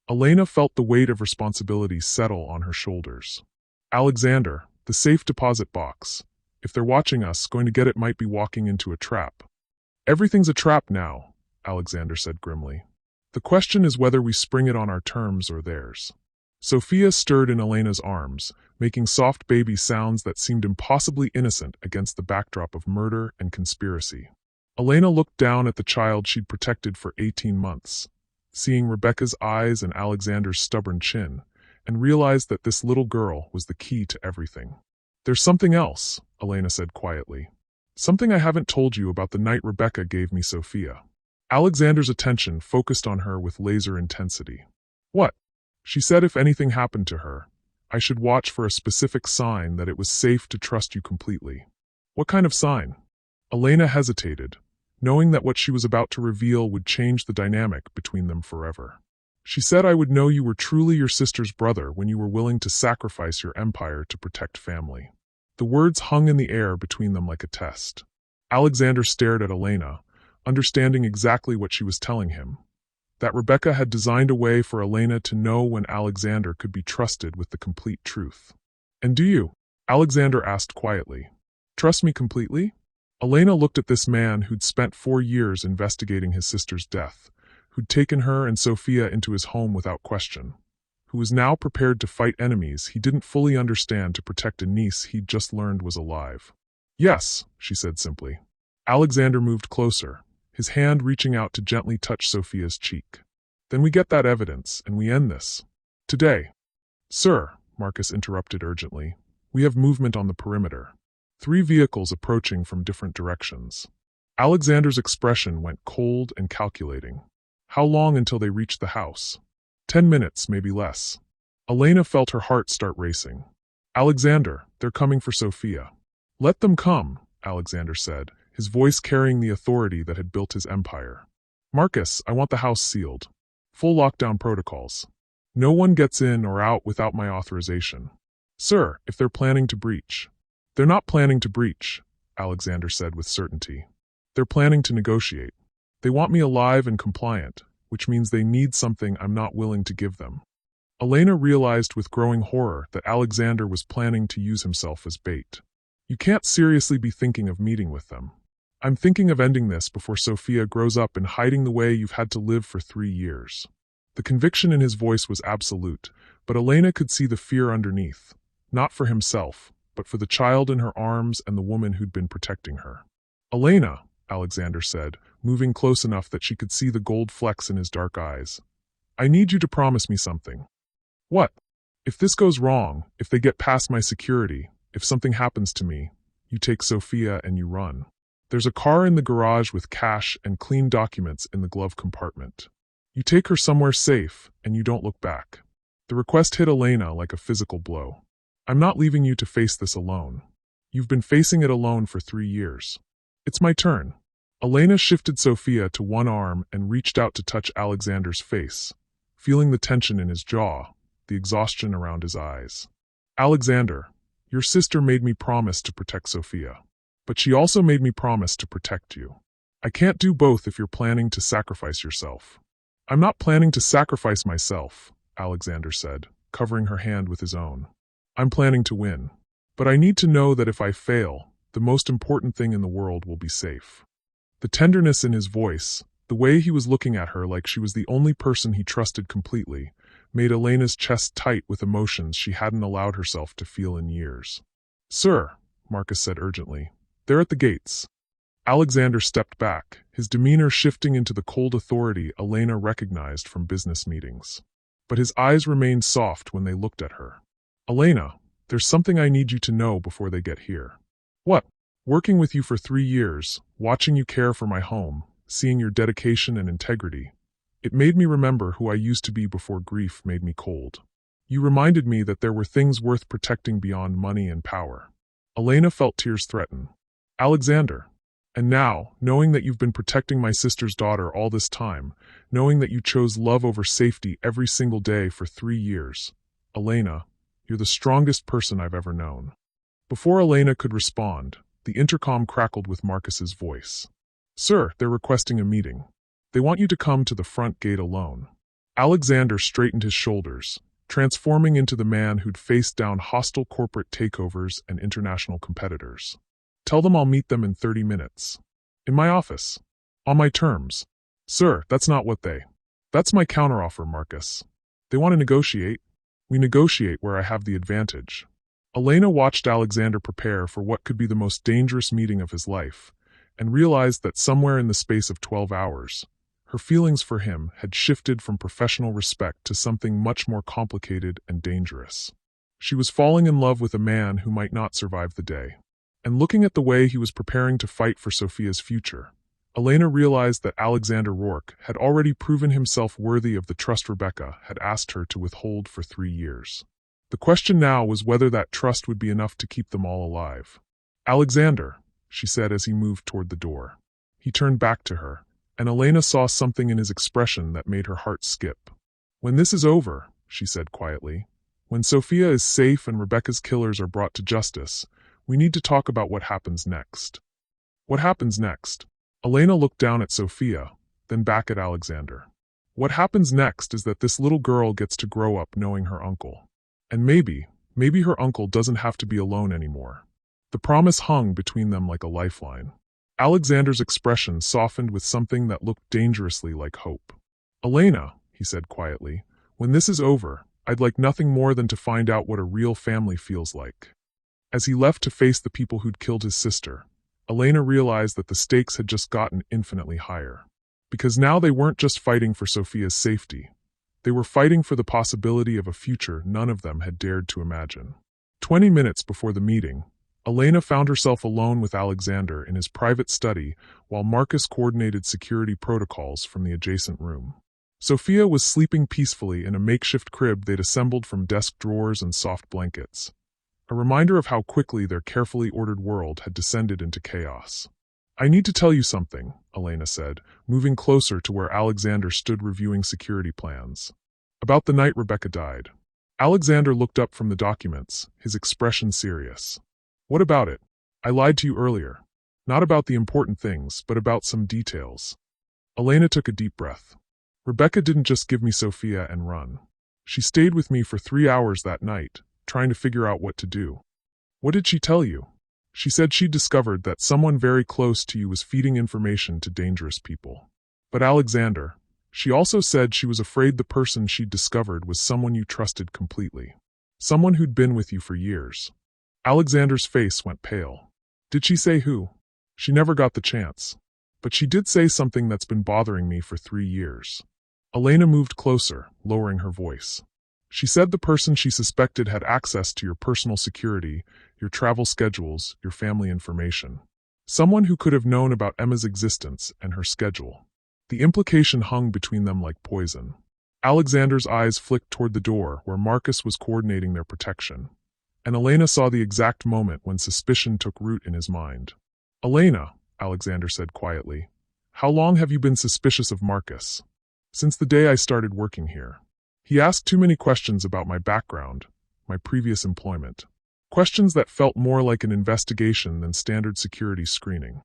Elena felt the weight of responsibility settle on her shoulders. "Alexander, the safe deposit box. If they're watching us, going to get it might be walking into a trap." "Everything's a trap now," Alexander said grimly. The question is whether we spring it on our terms or theirs. Sophia stirred in Elena's arms, making soft baby sounds that seemed impossibly innocent against the backdrop of murder and conspiracy. Elena looked down at the child she'd protected for 18 months, seeing Rebecca's eyes and Alexander's stubborn chin, and realized that this little girl was the key to everything. "There's something else," Elena said quietly. "Something I haven't told you about the night Rebecca gave me Sophia." Alexander's attention focused on her with laser intensity. "What?" "She said if anything happened to her, I should watch for a specific sign that it was safe to trust you completely." "What kind of sign?" Elena hesitated, knowing that what she was about to reveal would change the dynamic between them forever. "She said I would know you were truly your sister's brother when you were willing to sacrifice your empire to protect family." The words hung in the air between them like a test. Alexander stared at Elena, understanding exactly what she was telling him. That Rebecca had designed a way for Elena to know when Alexander could be trusted with the complete truth. "And do you?" Alexander asked quietly. "Trust me completely?" Elena looked at this man who'd spent 4 years investigating his sister's death, who'd taken her and Sophia into his home without question, who was now prepared to fight enemies he didn't fully understand to protect a niece he'd just learned was alive. "Yes," she said simply. Alexander moved closer, his hand reaching out to gently touch Sophia's cheek. "Then we get that evidence, and we end this. Today." "Sir," Marcus interrupted urgently, "we have movement on the perimeter. 3 vehicles approaching from different directions." Alexander's expression went cold and calculating. "How long until they reach the house?" 10 minutes, maybe less." Elena felt her heart start racing. "Alexander, they're coming for Sophia." "Let them come," Alexander said, his voice carrying the authority that had built his empire. "Marcus, I want the house sealed. Full lockdown protocols. No one gets in or out without my authorization." "Sir, if they're planning to breach." "They're not planning to breach," Alexander said with certainty. "They're planning to negotiate. They want me alive and compliant, which means they need something I'm not willing to give them." Elena realized with growing horror that Alexander was planning to use himself as bait. "You can't seriously be thinking of meeting with them. I'm thinking of ending this before Sophia grows up and hiding the way you've had to live for 3 years." The conviction in his voice was absolute, but Elena could see the fear underneath, not for himself, but for the child in her arms and the woman who'd been protecting her. "Elena," Alexander said, moving close enough that she could see the gold flecks in his dark eyes. "I need you to promise me something." "What?" "If this goes wrong, if they get past my security, if something happens to me, you take Sophia and you run. There's a car in the garage with cash and clean documents in the glove compartment. You take her somewhere safe, and you don't look back." The request hit Elena like a physical blow. "I'm not leaving you to face this alone. You've been facing it alone for 3 years. It's my turn." Elena shifted Sophia to one arm and reached out to touch Alexander's face, feeling the tension in his jaw, the exhaustion around his eyes. "Alexander, your sister made me promise to protect Sophia. But she also made me promise to protect you. I can't do both if you're planning to sacrifice yourself." "I'm not planning to sacrifice myself," Alexander said, covering her hand with his own. "I'm planning to win. But I need to know that if I fail, the most important thing in the world will be safe." The tenderness in his voice, the way he was looking at her like she was the only person he trusted completely, made Elena's chest tight with emotions she hadn't allowed herself to feel in years. "Sir," Marcus said urgently, "they're at the gates." Alexander stepped back, his demeanor shifting into the cold authority Elena recognized from business meetings. But his eyes remained soft when they looked at her. "Elena, there's something I need you to know before they get here." "What?" "Working with you for 3 years, watching you care for my home, seeing your dedication and integrity, it made me remember who I used to be before grief made me cold. You reminded me that there were things worth protecting beyond money and power." Elena felt tears threaten. "Alexander. And now, knowing that you've been protecting my sister's daughter all this time, knowing that you chose love over safety every single day for 3 years, Elena, you're the strongest person I've ever known." Before Elena could respond, the intercom crackled with Marcus's voice. "Sir, they're requesting a meeting. They want you to come to the front gate alone." Alexander straightened his shoulders, transforming into the man who'd faced down hostile corporate takeovers and international competitors. "Tell them I'll meet them in 30 minutes. In my office. On my terms." "Sir, that's not what they..." That's my counteroffer, Marcus. They want to negotiate. We negotiate where I have the advantage. Elena watched Alexander prepare for what could be the most dangerous meeting of his life, and realized that somewhere in the space of 12 hours, her feelings for him had shifted from professional respect to something much more complicated and dangerous. She was falling in love with a man who might not survive the day. And looking at the way he was preparing to fight for Sophia's future, Elena realized that Alexander Rourke had already proven himself worthy of the trust Rebecca had asked her to withhold for 3 years. The question now was whether that trust would be enough to keep them all alive. "Alexander," she said as he moved toward the door. He turned back to her, and Elena saw something in his expression that made her heart skip. "When this is over," she said quietly, "when Sophia is safe and Rebecca's killers are brought to justice, we need to talk about what happens next." "What happens next?" Elena looked down at Sophia, then back at Alexander. "What happens next is that this little girl gets to grow up knowing her uncle. And maybe her uncle doesn't have to be alone anymore." The promise hung between them like a lifeline. Alexander's expression softened with something that looked dangerously like hope. "Elena," he said quietly, "when this is over, I'd like nothing more than to find out what a real family feels like." As he left to face the people who'd killed his sister, Elena realized that the stakes had just gotten infinitely higher. Because now they weren't just fighting for Sophia's safety. They were fighting for the possibility of a future none of them had dared to imagine. 20 minutes before the meeting, Elena found herself alone with Alexander in his private study while Marcus coordinated security protocols from the adjacent room. Sophia was sleeping peacefully in a makeshift crib they'd assembled from desk drawers and soft blankets. A reminder of how quickly their carefully ordered world had descended into chaos. "I need to tell you something," Elena said, moving closer to where Alexander stood reviewing security plans. "About the night Rebecca died." Alexander looked up from the documents, his expression serious. "What about it? I lied to you earlier. Not about the important things, but about some details." Elena took a deep breath. "Rebecca didn't just give me Sophia and run. She stayed with me for 3 hours that night, trying to figure out what to do." "What did she tell you?" "She said she'd discovered that someone very close to you was feeding information to dangerous people." "But Alexander," she also said she was afraid the person she'd discovered was someone you trusted completely. Someone who'd been with you for years. Alexander's face went pale. "Did she say who?" "She never got the chance. But she did say something that's been bothering me for 3 years." Elena moved closer, lowering her voice. "She said the person she suspected had access to your personal security, your travel schedules, your family information. Someone who could have known about Emma's existence and her schedule." The implication hung between them like poison. Alexander's eyes flicked toward the door where Marcus was coordinating their protection. And Elena saw the exact moment when suspicion took root in his mind. "Elena," Alexander said quietly, "how long have you been suspicious of Marcus?" "Since the day I started working here. He asked too many questions about my background, my previous employment. Questions that felt more like an investigation than standard security screening."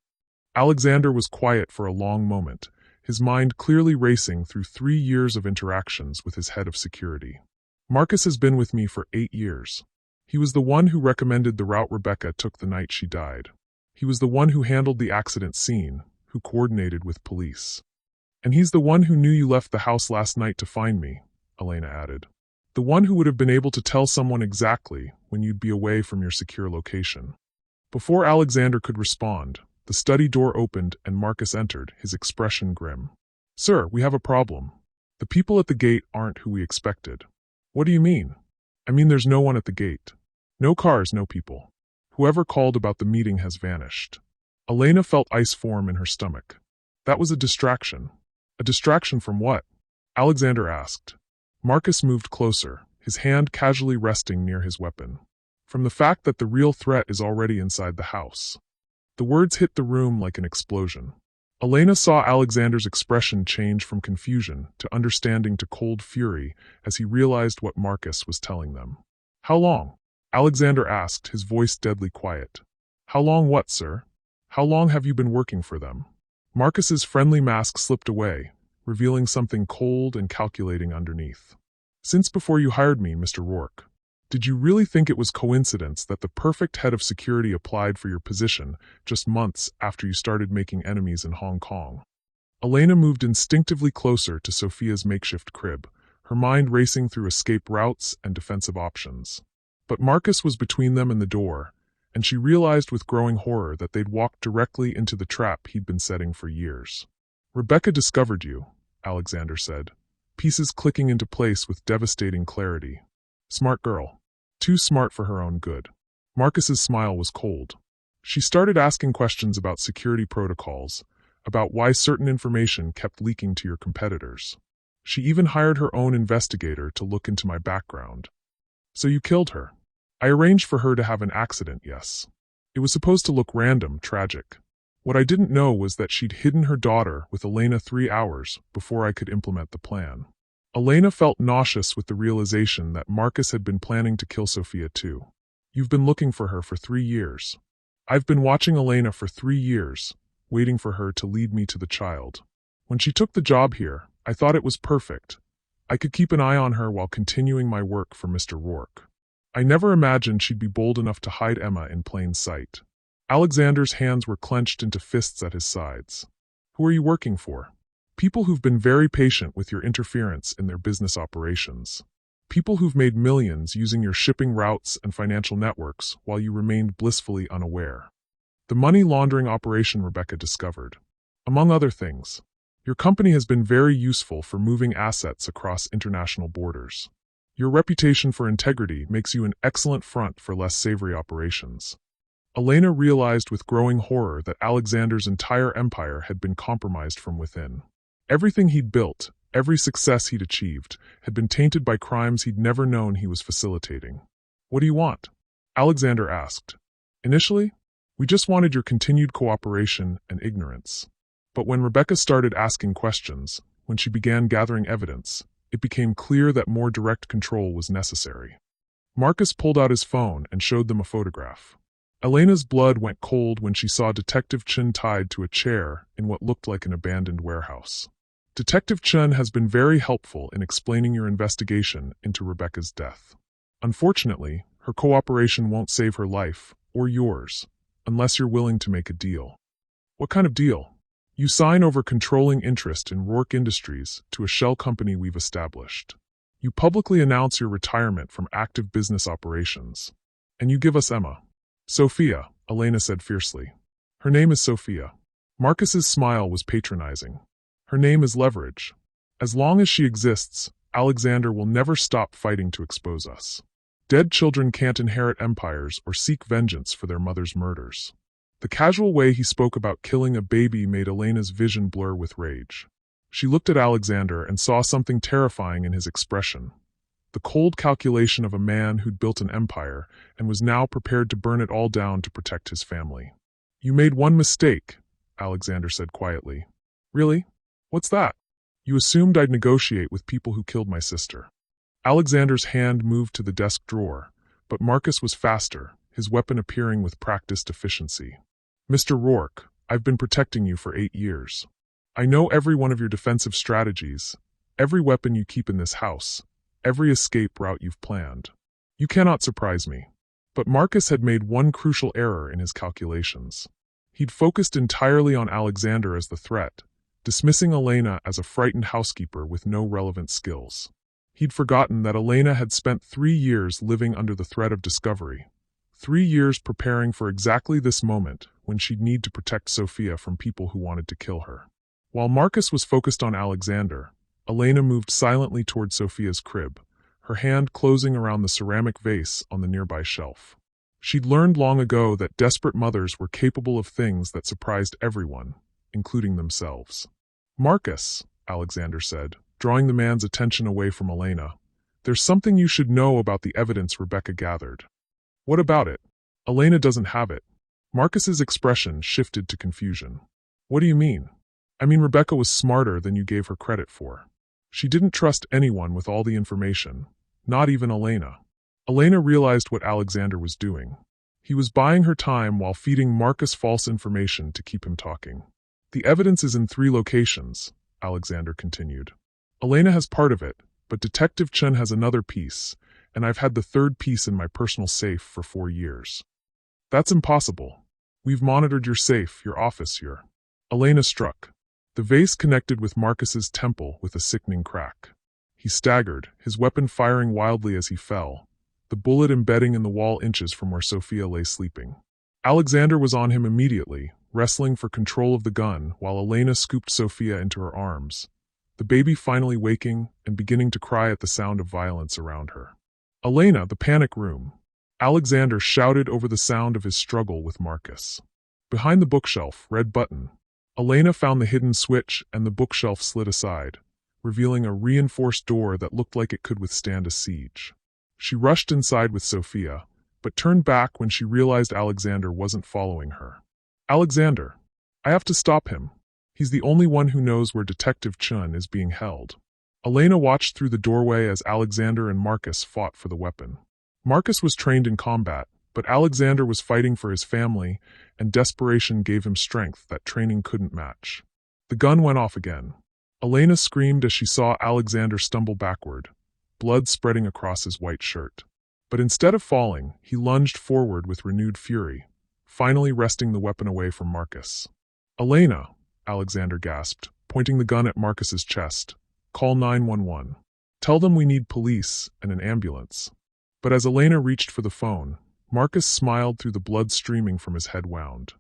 Alexander was quiet for a long moment, his mind clearly racing through 3 years of interactions with his head of security. "Marcus has been with me for 8 years. He was the one who recommended the route Rebecca took the night she died. He was the one who handled the accident scene, who coordinated with police. And he's the one who knew you left the house last night to find me," Elena added. "The one who would have been able to tell someone exactly when you'd be away from your secure location." Before Alexander could respond, the study door opened and Marcus entered, his expression grim. "Sir, we have a problem. The people at the gate aren't who we expected." "What do you mean?" "I mean there's no one at the gate. No cars, no people. Whoever called about the meeting has vanished." Elena felt ice form in her stomach. That was a distraction. "A distraction from what?" Alexander asked. Marcus moved closer, his hand casually resting near his weapon. "From the fact that the real threat is already inside the house." The words hit the room like an explosion. Elena saw Alexander's expression change from confusion to understanding to cold fury as he realized what Marcus was telling them. "How long?" Alexander asked, his voice deadly quiet. "How long what, sir? How long have you been working for them?" Marcus's friendly mask slipped away, revealing something cold and calculating underneath. "Since before you hired me, Mr. Rourke. Did you really think it was coincidence that the perfect head of security applied for your position just months after you started making enemies in Hong Kong?" Elena moved instinctively closer to Sophia's makeshift crib, her mind racing through escape routes and defensive options. But Marcus was between them and the door, and she realized with growing horror that they'd walked directly into the trap he'd been setting for years. "Rebecca discovered you," Alexander said, pieces clicking into place with devastating clarity. "Smart girl. Too smart for her own good." Marcus's smile was cold. She started asking questions about security protocols, about why certain information kept leaking to your competitors. She even hired her own investigator to look into my background. "So you killed her?" "I arranged for her to have an accident, yes. It was supposed to look random, tragic. What I didn't know was that she'd hidden her daughter with Elena 3 hours before I could implement the plan." Elena felt nauseous with the realization that Marcus had been planning to kill Sophia too. "You've been looking for her for 3 years. I've been watching Elena for 3 years, waiting for her to lead me to the child. When she took the job here, I thought it was perfect. I could keep an eye on her while continuing my work for Mr. Rourke. I never imagined she'd be bold enough to hide Emma in plain sight." Alexander's hands were clenched into fists at his sides. "Who are you working for?" "People who've been very patient with your interference in their business operations. People who've made millions using your shipping routes and financial networks while you remained blissfully unaware. The money laundering operation Rebecca discovered. Among other things, your company has been very useful for moving assets across international borders. Your reputation for integrity makes you an excellent front for less savory operations." Elena realized with growing horror that Alexander's entire empire had been compromised from within. Everything he'd built, every success he'd achieved, had been tainted by crimes he'd never known he was facilitating. "What do you want?" Alexander asked. "Initially, we just wanted your continued cooperation and ignorance. But when Rebecca started asking questions, when she began gathering evidence, it became clear that more direct control was necessary." Marcus pulled out his phone and showed them a photograph. Elena's blood went cold when she saw Detective Chen tied to a chair in what looked like an abandoned warehouse. "Detective Chen has been very helpful in explaining your investigation into Rebecca's death. Unfortunately, her cooperation won't save her life, or yours, unless you're willing to make a deal." "What kind of deal?" "You sign over controlling interest in Rourke Industries to a shell company we've established. You publicly announce your retirement from active business operations. And you give us Emma." "Sophia," Elena said fiercely. "Her name is Sophia." Marcus's smile was patronizing. "Her name is leverage. As long as she exists, Alexander will never stop fighting to expose us. Dead children can't inherit empires or seek vengeance for their mother's murders." The casual way he spoke about killing a baby made Elena's vision blur with rage. She looked at Alexander and saw something terrifying in his expression. The cold calculation of a man who'd built an empire and was now prepared to burn it all down to protect his family. "You made one mistake," Alexander said quietly. "Really? What's that?" "You assumed I'd negotiate with people who killed my sister." Alexander's hand moved to the desk drawer, but Marcus was faster, his weapon appearing with practiced efficiency. "Mr. Rourke, I've been protecting you for 8 years. I know every one of your defensive strategies, every weapon you keep in this house, every escape route you've planned. You cannot surprise me." But Marcus had made one crucial error in his calculations. He'd focused entirely on Alexander as the threat, dismissing Elena as a frightened housekeeper with no relevant skills. He'd forgotten that Elena had spent 3 years living under the threat of discovery, 3 years preparing for exactly this moment when she'd need to protect Sophia from people who wanted to kill her. While Marcus was focused on Alexander, Elena moved silently toward Sophia's crib, her hand closing around the ceramic vase on the nearby shelf. She'd learned long ago that desperate mothers were capable of things that surprised everyone, including themselves. "Marcus," Alexander said, drawing the man's attention away from Elena, "there's something you should know about the evidence Rebecca gathered." "What about it?" "Elena doesn't have it." Marcus's expression shifted to confusion. "What do you mean?" "I mean Rebecca was smarter than you gave her credit for. She didn't trust anyone with all the information, not even Elena." Elena realized what Alexander was doing. He was buying her time while feeding Marcus false information to keep him talking. "The evidence is in 3 locations," Alexander continued. "Elena has part of it, but Detective Chen has another piece, and I've had the 3rd piece in my personal safe for 4 years. "That's impossible. We've monitored your safe, your office, Elena struck. The vase connected with Marcus's temple with a sickening crack. He staggered, his weapon firing wildly as he fell, the bullet embedding in the wall inches from where Sophia lay sleeping. Alexander was on him immediately, wrestling for control of the gun while Elena scooped Sophia into her arms, the baby finally waking and beginning to cry at the sound of violence around her. Elena, the panic room. Alexander shouted over the sound of his struggle with Marcus. Behind the bookshelf, red button. Elena found the hidden switch and the bookshelf slid aside, revealing a reinforced door that looked like it could withstand a siege. She rushed inside with Sophia, but turned back when she realized Alexander wasn't following her. Alexander, I have to stop him. He's the only one who knows where Detective Chun is being held. Elena watched through the doorway as Alexander and Marcus fought for the weapon. Marcus was trained in combat, but Alexander was fighting for his family, and desperation gave him strength that training couldn't match. The gun went off again. Elena screamed as she saw Alexander stumble backward, blood spreading across his white shirt. But instead of falling, he lunged forward with renewed fury, finally wresting the weapon away from Marcus. Elena, Alexander gasped, pointing the gun at Marcus's chest. Call 911. Tell them we need police and an ambulance. But as Elena reached for the phone, Marcus smiled through the blood streaming from his head wound.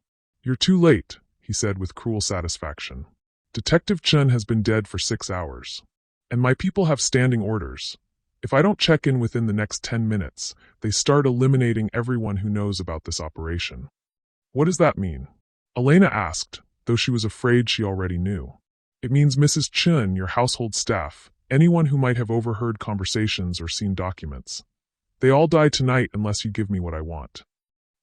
You're too late, he said with cruel satisfaction. Detective Chun has been dead for 6 hours. And my people have standing orders. If I don't check in within the next 10 minutes, they start eliminating everyone who knows about this operation. What does that mean? Elena asked, though she was afraid she already knew. It means Mrs. Chun, your household staff, anyone who might have overheard conversations or seen documents. They all die tonight unless you give me what I want.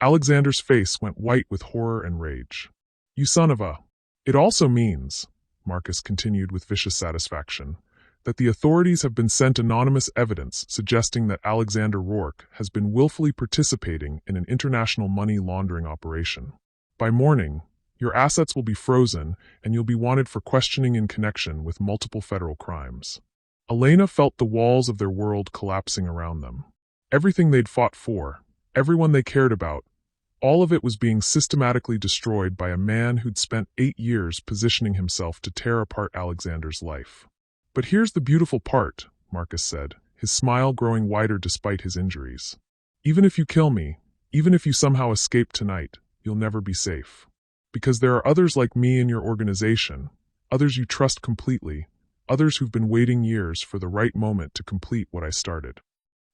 Alexander's face went white with horror and rage. You son of a... It also means, Marcus continued with vicious satisfaction, that the authorities have been sent anonymous evidence suggesting that Alexander Rourke has been willfully participating in an international money laundering operation. By morning, your assets will be frozen and you'll be wanted for questioning in connection with multiple federal crimes. Elena felt the walls of their world collapsing around them. Everything they'd fought for, everyone they cared about, all of it was being systematically destroyed by a man who'd spent 8 years positioning himself to tear apart Alexander's life. But here's the beautiful part, Marcus said, his smile growing wider despite his injuries. Even if you kill me, even if you somehow escape tonight, you'll never be safe. Because there are others like me in your organization, others you trust completely, others who've been waiting years for the right moment to complete what I started.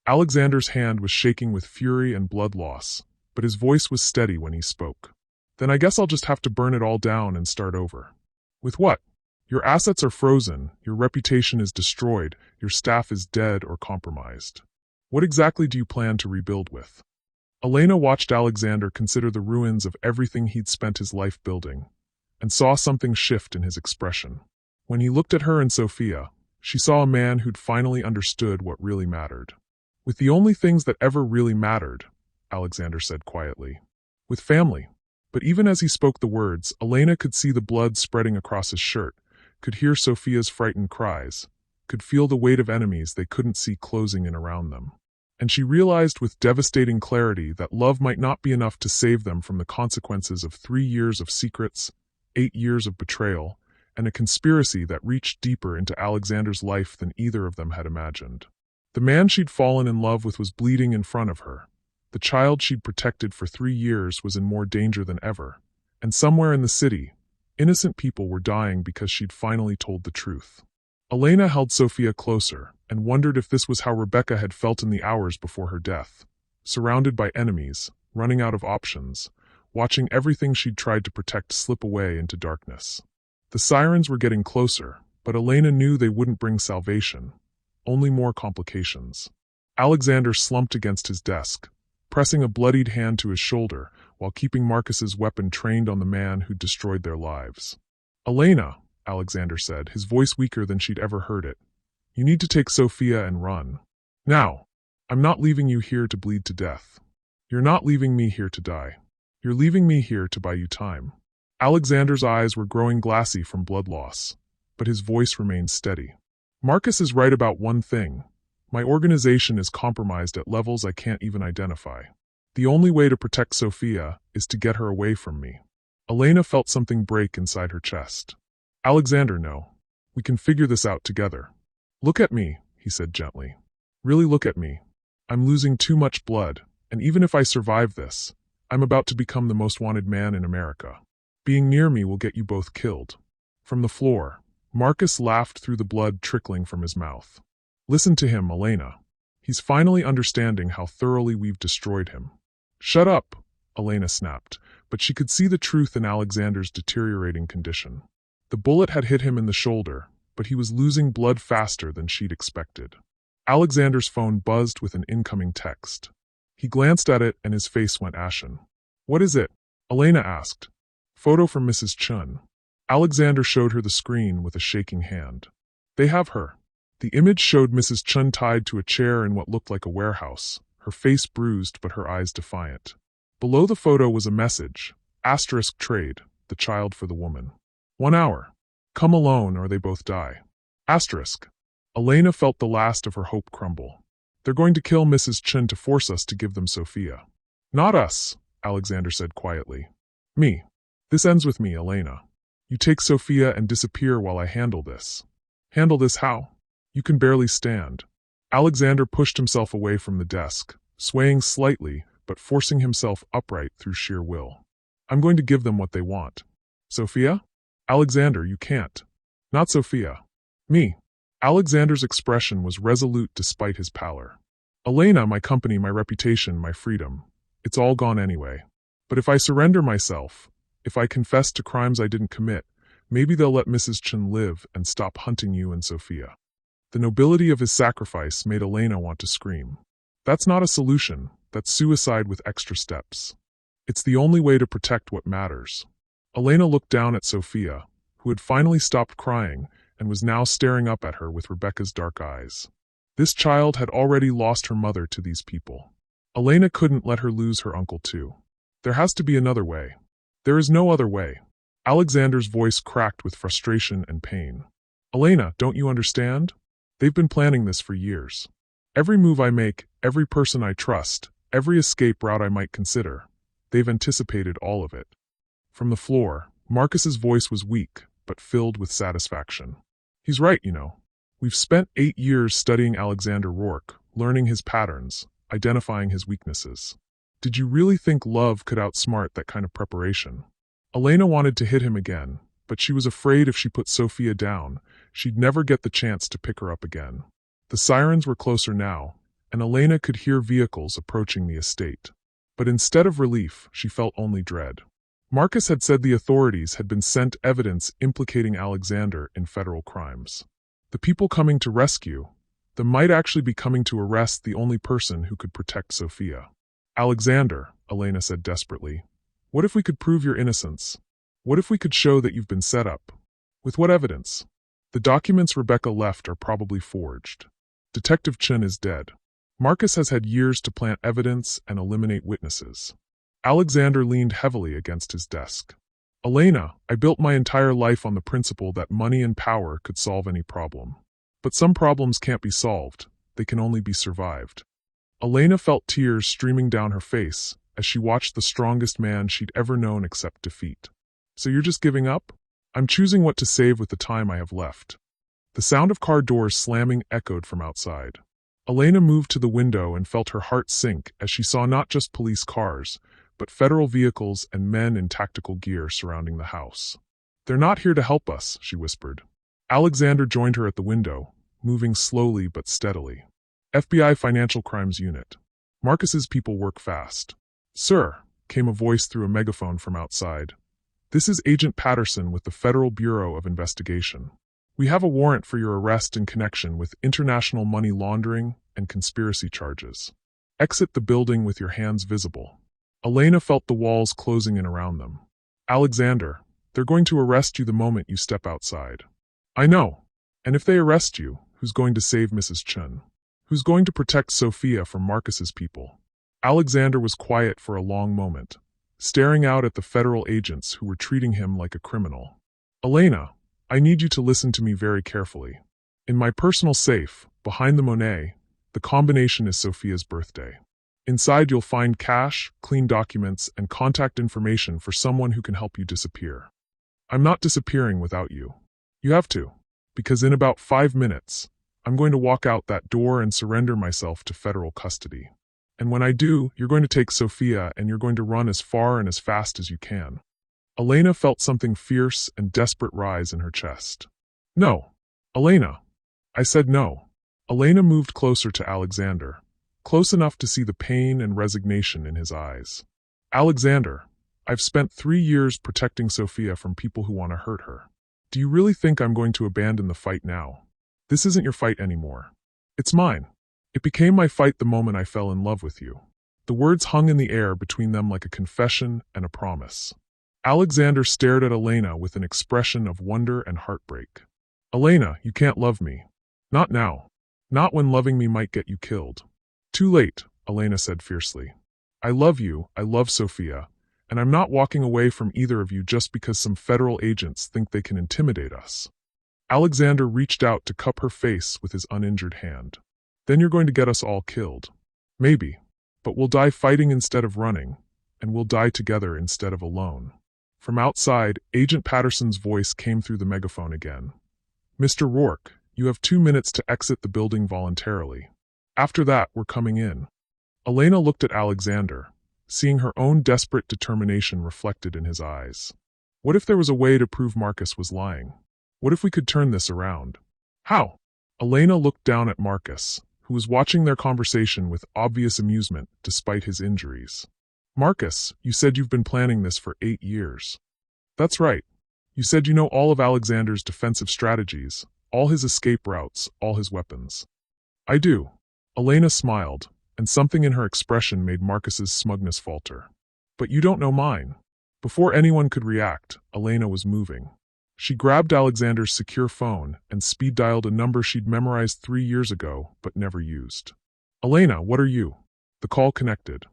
Alexander's hand was shaking with fury and blood loss, but his voice was steady when he spoke. Then I guess I'll just have to burn it all down and start over. With what? Your assets are frozen, your reputation is destroyed, your staff is dead or compromised. What exactly do you plan to rebuild with? Elena watched Alexander consider the ruins of everything he'd spent his life building, and saw something shift in his expression. When he looked at her and Sophia, she saw a man who'd finally understood what really mattered. With the only things that ever really mattered, Alexander said quietly. With family. But even as he spoke the words, Elena could see the blood spreading across his shirt, could hear Sophia's frightened cries, could feel the weight of enemies they couldn't see closing in around them. And she realized with devastating clarity that love might not be enough to save them from the consequences of 3 years of secrets, 8 years of betrayal, and a conspiracy that reached deeper into Alexander's life than either of them had imagined. The man she'd fallen in love with was bleeding in front of her. The child she'd protected for 3 years was in more danger than ever. And somewhere in the city, innocent people were dying because she'd finally told the truth. Elena held Sophia closer and wondered if this was how Rebecca had felt in the hours before her death, surrounded by enemies, running out of options, watching everything she'd tried to protect slip away into darkness. The sirens were getting closer, but Elena knew they wouldn't bring salvation, only more complications. Alexander slumped against his desk, pressing a bloodied hand to his shoulder while keeping Marcus's weapon trained on the man who'd destroyed their lives. Elena, Alexander said, his voice weaker than she'd ever heard it. You need to take Sophia and run. Now. I'm not leaving you here to bleed to death. You're not leaving me here to die. You're leaving me here to buy you time. Alexander's eyes were growing glassy from blood loss, but his voice remained steady. Marcus is right about one thing. My organization is compromised at levels I can't even identify. The only way to protect Sophia is to get her away from me. Elena felt something break inside her chest. Alexander, no. We can figure this out together. Look at me, he said gently. Really look at me. I'm losing too much blood, and even if I survive this, I'm about to become the most wanted man in America. Being near me will get you both killed. From the floor, Marcus laughed through the blood trickling from his mouth. Listen to him, Elena. He's finally understanding how thoroughly we've destroyed him. Shut up, Elena snapped, but she could see the truth in Alexander's deteriorating condition. The bullet had hit him in the shoulder, but he was losing blood faster than she'd expected. Alexander's phone buzzed with an incoming text. He glanced at it and his face went ashen. What is it? Elena asked. Photo from Mrs. Chun. Alexander showed her the screen with a shaking hand. They have her. The image showed Mrs. Chun tied to a chair in what looked like a warehouse, her face bruised but her eyes defiant. Below the photo was a message, * trade, the child for the woman. 1 hour. Come alone or they both die. *. Elena felt the last of her hope crumble. They're going to kill Mrs. Chun to force us to give them Sophia. Not us, Alexander said quietly. Me. This ends with me, Elena. You take Sophia and disappear while I handle this. Handle this how? You can barely stand. Alexander pushed himself away from the desk, swaying slightly, but forcing himself upright through sheer will. I'm going to give them what they want. Sophia? Alexander, you can't. Not Sophia. Me. Alexander's expression was resolute despite his pallor. Elena, my company, my reputation, my freedom. It's all gone anyway. But if I surrender myself, if I confess to crimes I didn't commit, maybe they'll let Mrs. Chun live and stop hunting you and Sophia. The nobility of his sacrifice made Elena want to scream. That's not a solution, that's suicide with extra steps. It's the only way to protect what matters. Elena looked down at Sophia, who had finally stopped crying and was now staring up at her with Rebecca's dark eyes. This child had already lost her mother to these people. Elena couldn't let her lose her uncle too. There has to be another way. There is no other way. Alexander's voice cracked with frustration and pain. Elena, don't you understand? They've been planning this for years. Every move I make, every person I trust, every escape route I might consider, they've anticipated all of it. From the floor, Marcus's voice was weak, but filled with satisfaction. He's right, you know. We've spent 8 years studying Alexander Rourke, learning his patterns, identifying his weaknesses. Did you really think love could outsmart that kind of preparation? Elena wanted to hit him again, but she was afraid if she put Sophia down, she'd never get the chance to pick her up again. The sirens were closer now, and Elena could hear vehicles approaching the estate. But instead of relief, she felt only dread. Marcus had said the authorities had been sent evidence implicating Alexander in federal crimes. The people coming to rescue them might actually be coming to arrest the only person who could protect Sophia. Alexander, Elena said desperately, what if we could prove your innocence? What if we could show that you've been set up? With what evidence? The documents Rebecca left are probably forged. Detective Chun is dead. Marcus has had years to plant evidence and eliminate witnesses. Alexander leaned heavily against his desk. Elena, I built my entire life on the principle that money and power could solve any problem. But some problems can't be solved, they can only be survived. Elena felt tears streaming down her face as she watched the strongest man she'd ever known accept defeat. So you're just giving up? I'm choosing what to save with the time I have left. The sound of car doors slamming echoed from outside. Elena moved to the window and felt her heart sink as she saw not just police cars, but federal vehicles and men in tactical gear surrounding the house. They're not here to help us, she whispered. Alexander joined her at the window, moving slowly but steadily. FBI Financial Crimes Unit. Marcus's people work fast. Sir, came a voice through a megaphone from outside. This is Agent Patterson with the Federal Bureau of Investigation. We have a warrant for your arrest in connection with international money laundering and conspiracy charges. Exit the building with your hands visible. Elena felt the walls closing in around them. Alexander, they're going to arrest you the moment you step outside. I know. And if they arrest you, who's going to save Mrs. Chun? Who's going to protect Sophia from Marcus's people? Alexander was quiet for a long moment, staring out at the federal agents who were treating him like a criminal. Elena, I need you to listen to me very carefully. In my personal safe, behind the Monet, the combination is Sophia's birthday. Inside you'll find cash, clean documents, and contact information for someone who can help you disappear. I'm not disappearing without you. You have to. Because in about 5 minutes, I'm going to walk out that door and surrender myself to federal custody. And when I do, you're going to take Sophia and you're going to run as far and as fast as you can. Elena felt something fierce and desperate rise in her chest. No. Elena. I said no. Elena moved closer to Alexander, close enough to see the pain and resignation in his eyes. Alexander, I've spent 3 years protecting Sophia from people who want to hurt her. Do you really think I'm going to abandon the fight now? This isn't your fight anymore. It's mine. It became my fight the moment I fell in love with you. The words hung in the air between them like a confession and a promise. Alexander stared at Elena with an expression of wonder and heartbreak. Elena, you can't love me. Not now. Not when loving me might get you killed. Too late, Elena said fiercely. I love you, I love Sophia, and I'm not walking away from either of you just because some federal agents think they can intimidate us. Alexander reached out to cup her face with his uninjured hand. Then you're going to get us all killed. Maybe. But we'll die fighting instead of running, and we'll die together instead of alone. From outside, Agent Patterson's voice came through the megaphone again. Mr. Rourke, you have 2 minutes to exit the building voluntarily. After that, we're coming in. Elena looked at Alexander, seeing her own desperate determination reflected in his eyes. What if there was a way to prove Marcus was lying? What if we could turn this around? How? Elena looked down at Marcus, who was watching their conversation with obvious amusement despite his injuries. Marcus, you said you've been planning this for 8 years. That's right. You said you know all of Alexander's defensive strategies, all his escape routes, all his weapons. I do. Elena smiled, and something in her expression made Marcus's smugness falter. But you don't know mine. Before anyone could react, Elena was moving. She grabbed Alexander's secure phone and speed-dialed a number she'd memorized 3 years ago but never used. Elena, what are you? The call connected.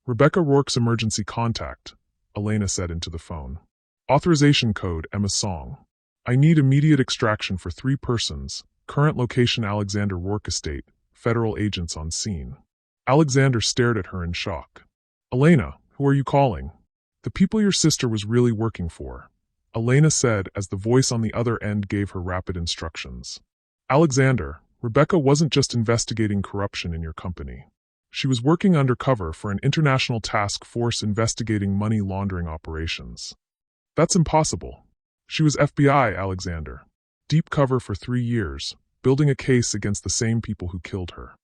Rebecca Rourke's emergency contact, Elena said into the phone. Authorization code Emma Song. I need immediate extraction for 3 persons, current location Alexander Rourke estate, federal agents on scene. Alexander stared at her in shock. Elena, who are you calling? The people your sister was really working for, Elena said as the voice on the other end gave her rapid instructions. Alexander, Rebecca wasn't just investigating corruption in your company. She was working undercover for an international task force investigating money laundering operations. That's impossible. She was FBI, Alexander. Deep cover for 3 years, building a case against the same people who killed her.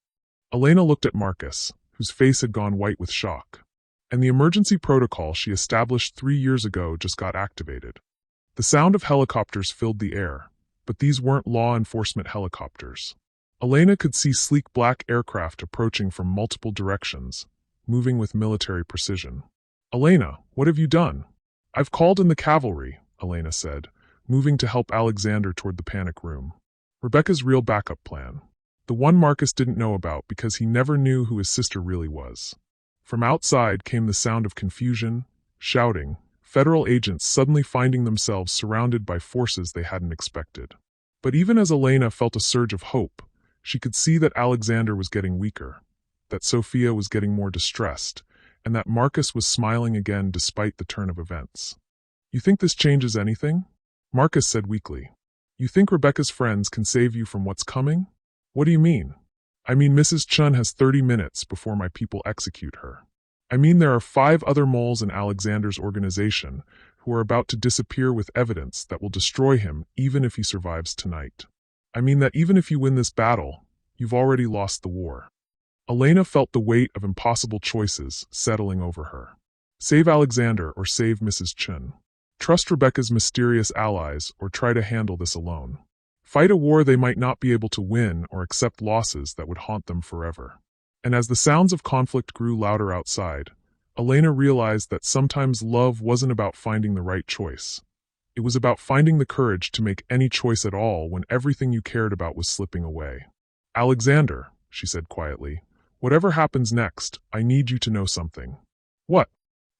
Elena looked at Marcus, whose face had gone white with shock. And the emergency protocol she established 3 years ago just got activated. The sound of helicopters filled the air, but these weren't law enforcement helicopters. Elena could see sleek black aircraft approaching from multiple directions, moving with military precision. Elena, what have you done? I've called in the cavalry, Elena said, moving to help Alexander toward the panic room. Rebecca's real backup plan. The one Marcus didn't know about because he never knew who his sister really was. From outside came the sound of confusion, shouting, federal agents suddenly finding themselves surrounded by forces they hadn't expected. But even as Elena felt a surge of hope, she could see that Alexander was getting weaker, that Sophia was getting more distressed, and that Marcus was smiling again despite the turn of events. You think this changes anything? Marcus said weakly. You think Rebecca's friends can save you from what's coming? What do you mean? I mean Mrs. Chun has 30 minutes before my people execute her. I mean there are 5 other moles in Alexander's organization who are about to disappear with evidence that will destroy him even if he survives tonight. I mean that even if you win this battle, you've already lost the war. Elena felt the weight of impossible choices settling over her. Save Alexander or save Mrs. Chun. Trust Rebecca's mysterious allies or try to handle this alone. Fight a war they might not be able to win or accept losses that would haunt them forever. And as the sounds of conflict grew louder outside, Elena realized that sometimes love wasn't about finding the right choice. It was about finding the courage to make any choice at all when everything you cared about was slipping away. Alexander, she said quietly, whatever happens next, I need you to know something. What?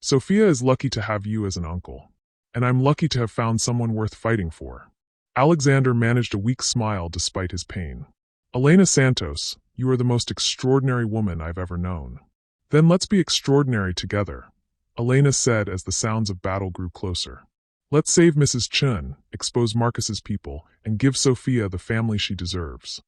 Sophia is lucky to have you as an uncle. And I'm lucky to have found someone worth fighting for. Alexander managed a weak smile despite his pain. Elena Santos, you are the most extraordinary woman I've ever known. Then let's be extraordinary together, Elena said as the sounds of battle grew closer. Let's save Mrs. Chun, expose Marcus's people, and give Sophia the family she deserves.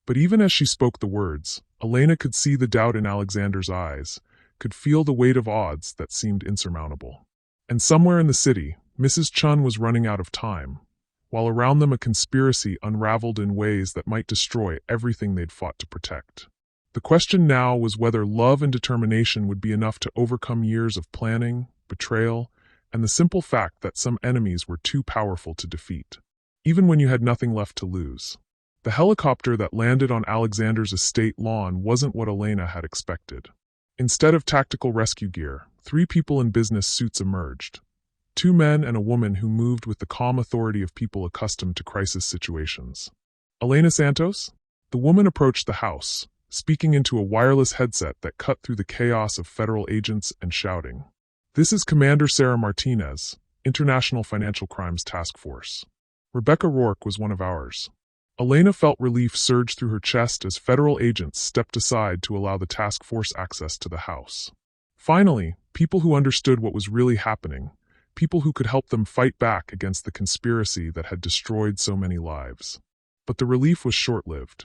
But even as she spoke the words, Elena could see the doubt in Alexander's eyes, could feel the weight of odds that seemed insurmountable. And somewhere in the city, Mrs. Chun was running out of time, while around them a conspiracy unraveled in ways that might destroy everything they'd fought to protect. The question now was whether love and determination would be enough to overcome years of planning, betrayal, and the simple fact that some enemies were too powerful to defeat, even when you had nothing left to lose. The helicopter that landed on Alexander's estate lawn wasn't what Elena had expected. Instead of tactical rescue gear, 3 people in business suits emerged. 2 men and a woman who moved with the calm authority of people accustomed to crisis situations. Elena Santos? The woman approached the house, speaking into a wireless headset that cut through the chaos of federal agents and shouting. This is Commander Sarah Martinez, International Financial Crimes Task Force. Rebecca Rourke was one of ours. Elena felt relief surge through her chest as federal agents stepped aside to allow the task force access to the house. Finally, people who understood what was really happening, people who could help them fight back against the conspiracy that had destroyed so many lives. But the relief was short-lived.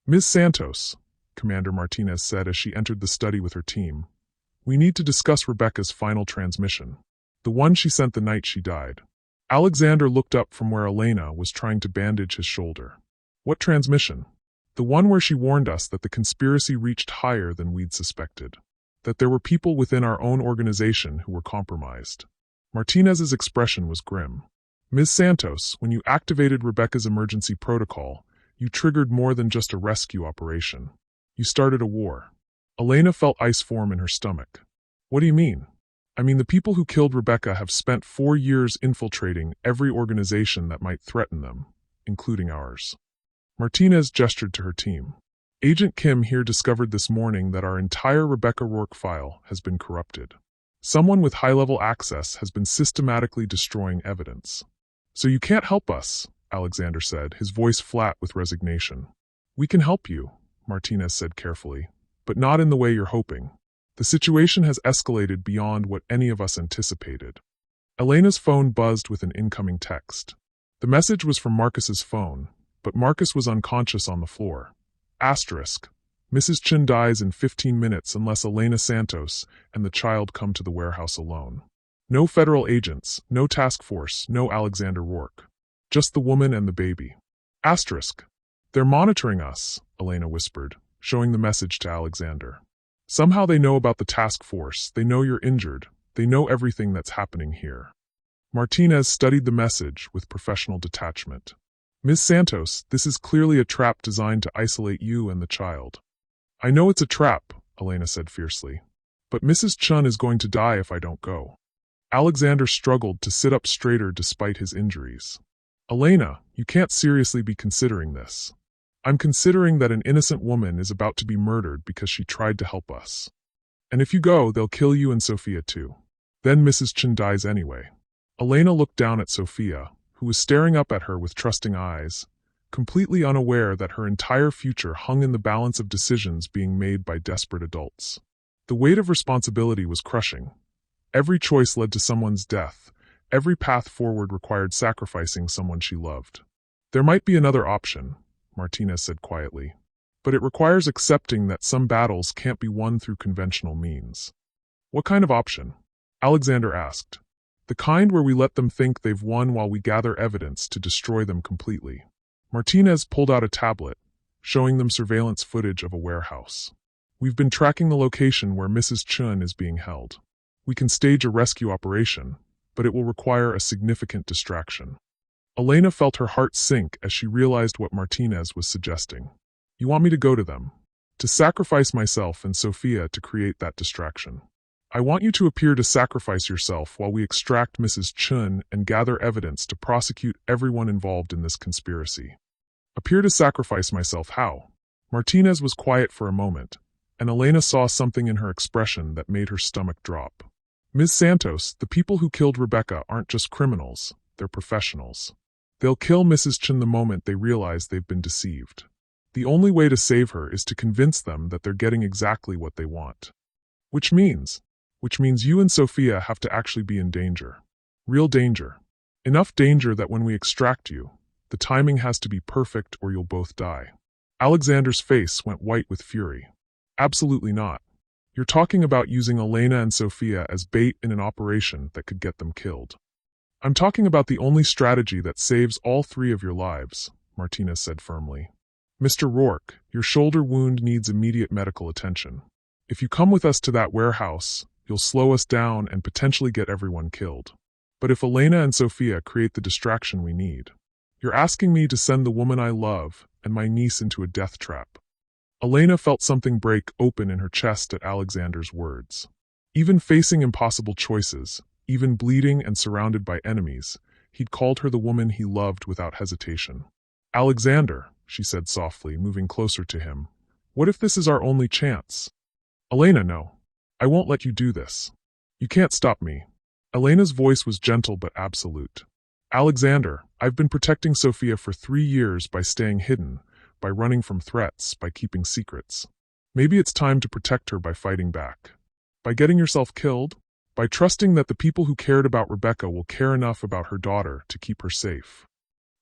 Ms. Santos, Commander Martinez said as she entered the study with her team, we need to discuss Rebecca's final transmission, the one she sent the night she died. Alexander looked up from where Elena was trying to bandage his shoulder. What transmission? The one where she warned us that the conspiracy reached higher than we'd suspected, that there were people within our own organization who were compromised. Martinez's expression was grim. Ms. Santos, when you activated Rebecca's emergency protocol, you triggered more than just a rescue operation. You started a war. Elena felt ice form in her stomach. What do you mean? I mean, the people who killed Rebecca have spent 4 years infiltrating every organization that might threaten them, including ours. Martinez gestured to her team. Agent Kim here discovered this morning that our entire Rebecca Rourke file has been corrupted. Someone with high-level access has been systematically destroying evidence. So you can't help us, Alexander said, his voice flat with resignation. We can help you, Martinez said carefully, but not in the way you're hoping. The situation has escalated beyond what any of us anticipated. Elena's phone buzzed with an incoming text. The message was from Marcus's phone, but Marcus was unconscious on the floor. Asterisk. Mrs. Chin dies in 15 minutes unless Elena Santos and the child come to the warehouse alone. No federal agents, no task force, no Alexander Rourke. Just the woman and the baby. Asterisk. They're monitoring us, Elena whispered, showing the message to Alexander. Somehow they know about the task force, they know you're injured, they know everything that's happening here. Martinez studied the message with professional detachment. Ms. Santos, this is clearly a trap designed to isolate you and the child. I know it's a trap, Elena said fiercely. But Mrs. Chun is going to die if I don't go. Alexander struggled to sit up straighter despite his injuries. Elena, you can't seriously be considering this. I'm considering that an innocent woman is about to be murdered because she tried to help us. And if you go, they'll kill you and Sophia too. Then Mrs. Chun dies anyway. Elena looked down at Sophia, who was staring up at her with trusting eyes, completely unaware that her entire future hung in the balance of decisions being made by desperate adults. The weight of responsibility was crushing. Every choice led to someone's death. Every path forward required sacrificing someone she loved. There might be another option, Martinez said quietly, but it requires accepting that some battles can't be won through conventional means. What kind of option? Alexander asked. The kind where we let them think they've won while we gather evidence to destroy them completely. Martinez pulled out a tablet, showing them surveillance footage of a warehouse. We've been tracking the location where Mrs. Chun is being held. We can stage a rescue operation, but it will require a significant distraction. Elena felt her heart sink as she realized what Martinez was suggesting. You want me to go to them? To sacrifice myself and Sophia to create that distraction. I want you to appear to sacrifice yourself while we extract Mrs. Chun and gather evidence to prosecute everyone involved in this conspiracy. Appear to sacrifice myself how? Martinez was quiet for a moment, and Elena saw something in her expression that made her stomach drop. Ms. Santos, the people who killed Rebecca aren't just criminals, they're professionals. They'll kill Mrs. Chun the moment they realize they've been deceived. The only way to save her is to convince them that they're getting exactly what they want. Which means you and Sophia have to actually be in danger. Real danger. Enough danger that when we extract you, the timing has to be perfect or you'll both die. Alexander's face went white with fury. Absolutely not. You're talking about using Elena and Sophia as bait in an operation that could get them killed. I'm talking about the only strategy that saves all three of your lives, Martinez said firmly. Mr. Rourke, your shoulder wound needs immediate medical attention. If you come with us to that warehouse, you'll slow us down and potentially get everyone killed. But if Elena and Sophia create the distraction we need, you're asking me to send the woman I love and my niece into a death trap. Elena felt something break open in her chest at Alexander's words. Even facing impossible choices, even bleeding and surrounded by enemies, he'd called her the woman he loved without hesitation. Alexander, she said softly, moving closer to him, what if this is our only chance? Elena, no. I won't let you do this. You can't stop me. Elena's voice was gentle but absolute. Alexander, I've been protecting Sophia for 3 years by staying hidden, by running from threats, by keeping secrets. Maybe it's time to protect her by fighting back. By getting yourself killed? By trusting that the people who cared about Rebecca will care enough about her daughter to keep her safe.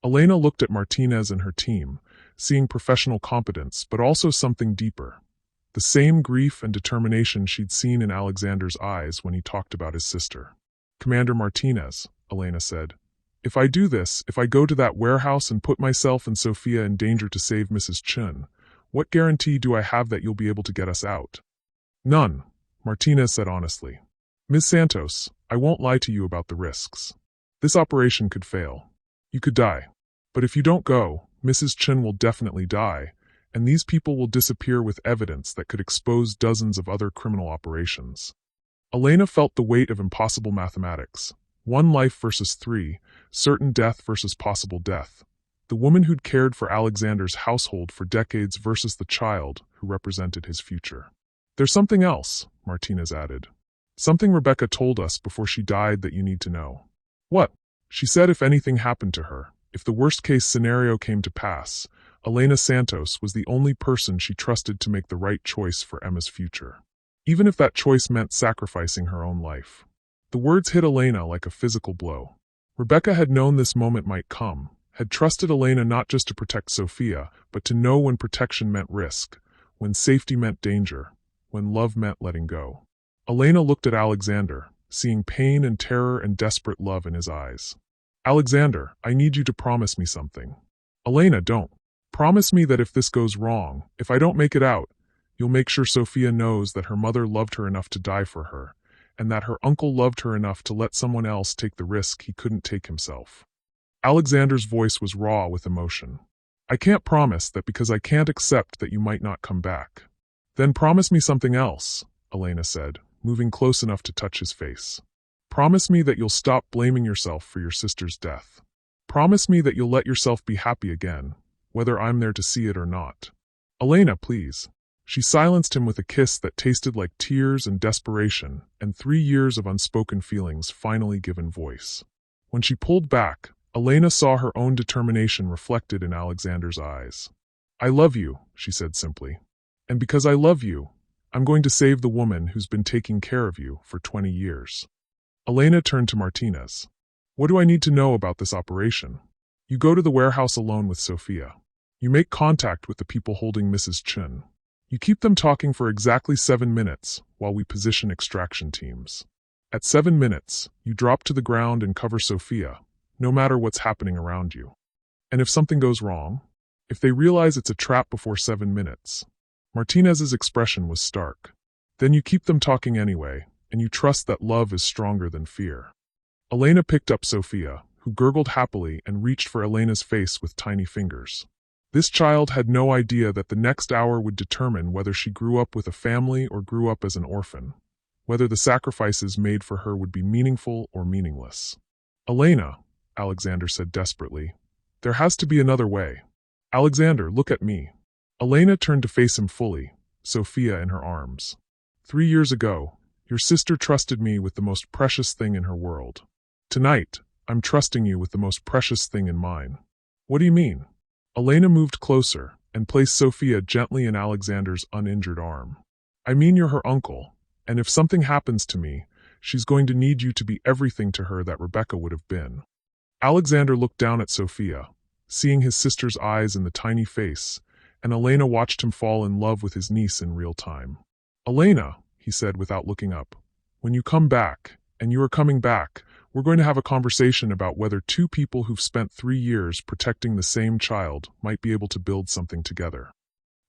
Elena looked at Martinez and her team, seeing professional competence but also something deeper. The same grief and determination she'd seen in Alexander's eyes when he talked about his sister. Commander Martinez, Elena said, if I do this, if I go to that warehouse and put myself and Sophia in danger to save Mrs. Chun, what guarantee do I have that you'll be able to get us out? None, Martinez said honestly. Ms. Santos, I won't lie to you about the risks. This operation could fail. You could die. But if you don't go, Mrs. Chun will definitely die, and these people will disappear with evidence that could expose dozens of other criminal operations. Elena felt the weight of impossible mathematics. 1 life versus 3, certain death versus possible death. The woman who'd cared for Alexander's household for decades versus the child who represented his future. There's something else, Martinez added. Something Rebecca told us before she died that you need to know. What? She said if anything happened to her, if the worst-case scenario came to pass, Elena Santos was the only person she trusted to make the right choice for Emma's future. Even if that choice meant sacrificing her own life. The words hit Elena like a physical blow. Rebecca had known this moment might come, had trusted Elena not just to protect Sophia, but to know when protection meant risk, when safety meant danger, when love meant letting go. Elena looked at Alexander, seeing pain and terror and desperate love in his eyes. Alexander, I need you to promise me something. Elena, don't. Promise me that if this goes wrong, if I don't make it out, you'll make sure Sophia knows that her mother loved her enough to die for her, and that her uncle loved her enough to let someone else take the risk he couldn't take himself. Alexander's voice was raw with emotion. I can't promise that because I can't accept that you might not come back. Then promise me something else, Elena said, moving close enough to touch his face. Promise me that you'll stop blaming yourself for your sister's death. Promise me that you'll let yourself be happy again, whether I'm there to see it or not. Elena, please. She silenced him with a kiss that tasted like tears and desperation, and 3 years of unspoken feelings finally given voice. When she pulled back, Elena saw her own determination reflected in Alexander's eyes. I love you, she said simply. And because I love you, I'm going to save the woman who's been taking care of you for 20 years. Elena turned to Martinez. What do I need to know about this operation? You go to the warehouse alone with Sophia. You make contact with the people holding Mrs. Chun. You keep them talking for exactly 7 minutes while we position extraction teams. At 7 minutes, you drop to the ground and cover Sophia, no matter what's happening around you. And if something goes wrong, if they realize it's a trap before 7 minutes, Martinez's expression was stark. Then you keep them talking anyway, and you trust that love is stronger than fear. Elena picked up Sophia, who gurgled happily and reached for Elena's face with tiny fingers. This child had no idea that the next hour would determine whether she grew up with a family or grew up as an orphan, whether the sacrifices made for her would be meaningful or meaningless. Elena, Alexander said desperately, there has to be another way. Alexander, look at me. Elena turned to face him fully, Sophia in her arms. 3 years ago, your sister trusted me with the most precious thing in her world. Tonight, I'm trusting you with the most precious thing in mine. What do you mean? Elena moved closer and placed Sophia gently in Alexander's uninjured arm. I mean you're her uncle, and if something happens to me, she's going to need you to be everything to her that Rebecca would have been. Alexander looked down at Sophia, seeing his sister's eyes in the tiny face, and Elena watched him fall in love with his niece in real time. "Elena," he said without looking up, "when you come back, and you are coming back, we're going to have a conversation about whether two people who've spent 3 years protecting the same child might be able to build something together."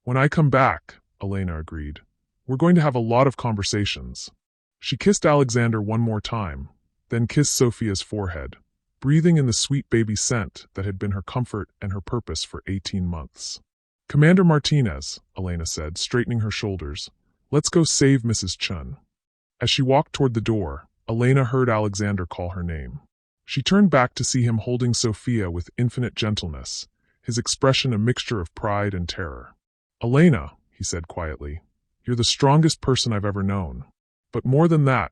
"When I come back," Elena agreed, "we're going to have a lot of conversations." She kissed Alexander one more time, then kissed Sophia's forehead, breathing in the sweet baby scent that had been her comfort and her purpose for 18 months. "Commander Martinez," Elena said, straightening her shoulders, "let's go save Mrs. Chun." As she walked toward the door, Elena heard Alexander call her name. She turned back to see him holding Sophia with infinite gentleness, his expression a mixture of pride and terror. "Elena," he said quietly, "you're the strongest person I've ever known. But more than that,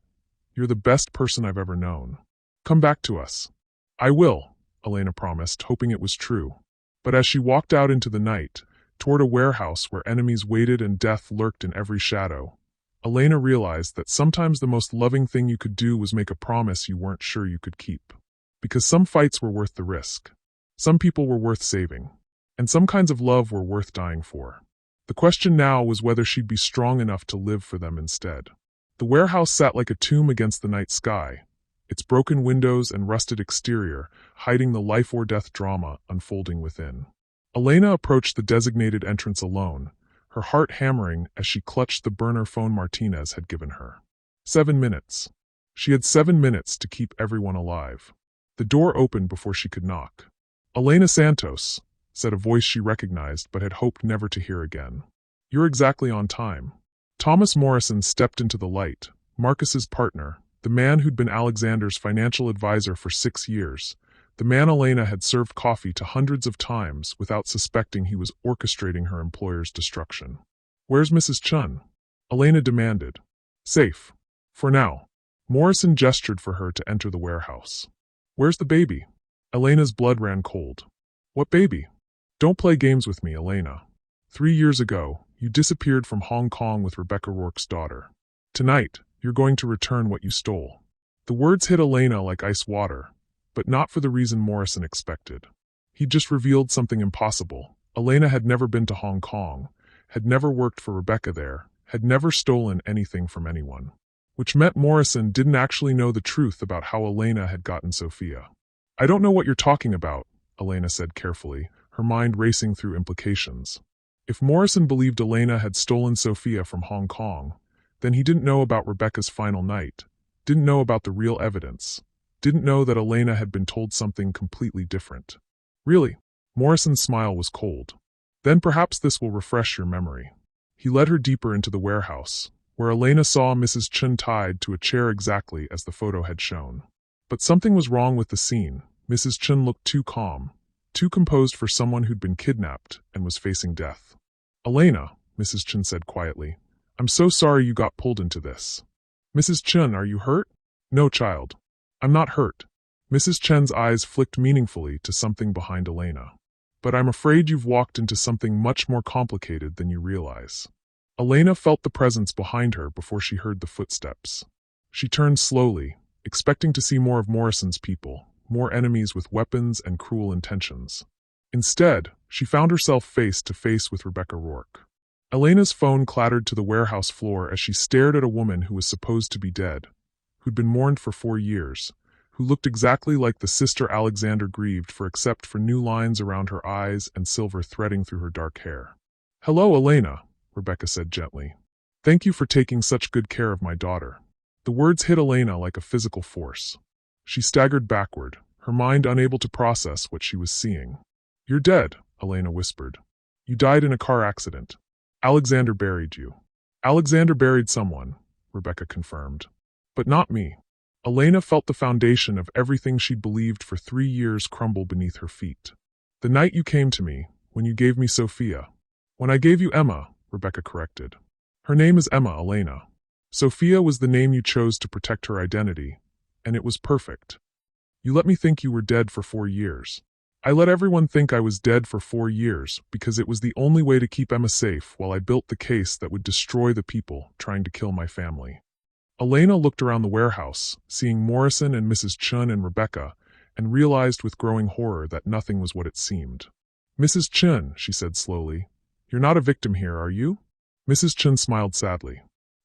you're the best person I've ever known. Come back to us." "I will," Elena promised, hoping it was true. But as she walked out into the night, toward a warehouse where enemies waited and death lurked in every shadow, Elena realized that sometimes the most loving thing you could do was make a promise you weren't sure you could keep. Because some fights were worth the risk. Some people were worth saving. And some kinds of love were worth dying for. The question now was whether she'd be strong enough to live for them instead. The warehouse sat like a tomb against the night sky, its broken windows and rusted exterior hiding the life or death drama unfolding within. Elena approached the designated entrance alone, her heart hammering as she clutched the burner phone Martinez had given her. 7 minutes. She had 7 minutes to keep everyone alive. The door opened before she could knock. "Elena Santos," said a voice she recognized but had hoped never to hear again. "You're exactly on time." Thomas Morrison stepped into the light, Marcus's partner, the man who'd been Alexander's financial advisor for 6 years, the man Elena had served coffee to hundreds of times without suspecting he was orchestrating her employer's destruction. "Where's Mrs. Chun?" Elena demanded. "Safe. For now." Morrison gestured for her to enter the warehouse. "Where's the baby?" Elena's blood ran cold. "What baby?" "Don't play games with me, Elena. 3 years ago, you disappeared from Hong Kong with Rebecca Rourke's daughter. Tonight, you're going to return what you stole." The words hit Elena like ice water, but not for the reason Morrison expected. He'd just revealed something impossible. Elena had never been to Hong Kong, had never worked for Rebecca there, had never stolen anything from anyone. Which meant Morrison didn't actually know the truth about how Elena had gotten Sophia. "I don't know what you're talking about," Elena said carefully, her mind racing through implications. If Morrison believed Elena had stolen Sophia from Hong Kong, then he didn't know about Rebecca's final night, didn't know about the real evidence, didn't know that Elena had been told something completely different. "Really?" Morrison's smile was cold. "Then perhaps this will refresh your memory." He led her deeper into the warehouse, where Elena saw Mrs. Chun tied to a chair exactly as the photo had shown. But something was wrong with the scene. Mrs. Chun looked too calm, too composed for someone who'd been kidnapped and was facing death. "Elena," Mrs. Chun said quietly, "I'm so sorry you got pulled into this." "Mrs. Chun, are you hurt?" "No, child. I'm not hurt." Mrs. Chen's eyes flicked meaningfully to something behind Elena. "But I'm afraid you've walked into something much more complicated than you realize." Elena felt the presence behind her before she heard the footsteps. She turned slowly, expecting to see more of Morrison's people, more enemies with weapons and cruel intentions. Instead, she found herself face to face with Rebecca Rourke. Elena's phone clattered to the warehouse floor as she stared at a woman who was supposed to be dead, who'd been mourned for 4 years, who looked exactly like the sister Alexander grieved for except for new lines around her eyes and silver threading through her dark hair. "Hello, Elena," Rebecca said gently. "Thank you for taking such good care of my daughter." The words hit Elena like a physical force. She staggered backward, her mind unable to process what she was seeing. "You're dead," Elena whispered. "You died in a car accident. Alexander buried you." "Alexander buried someone," Rebecca confirmed. "But not me." Elena felt the foundation of everything she'd believed for 3 years crumble beneath her feet. "The night you came to me, when you gave me Sophia." "When I gave you Emma," Rebecca corrected. "Her name is Emma, Elena. Sophia was the name you chose to protect her identity, and it was perfect. You let me think you were dead for 4 years. I let everyone think I was dead for 4 years because it was the only way to keep Emma safe while I built the case that would destroy the people trying to kill my family." Elena looked around the warehouse, seeing Morrison and Mrs. Chun and Rebecca, and realized with growing horror that nothing was what it seemed. "Mrs. Chen," she said slowly, "you're not a victim here, are you?" Mrs. Chen smiled sadly.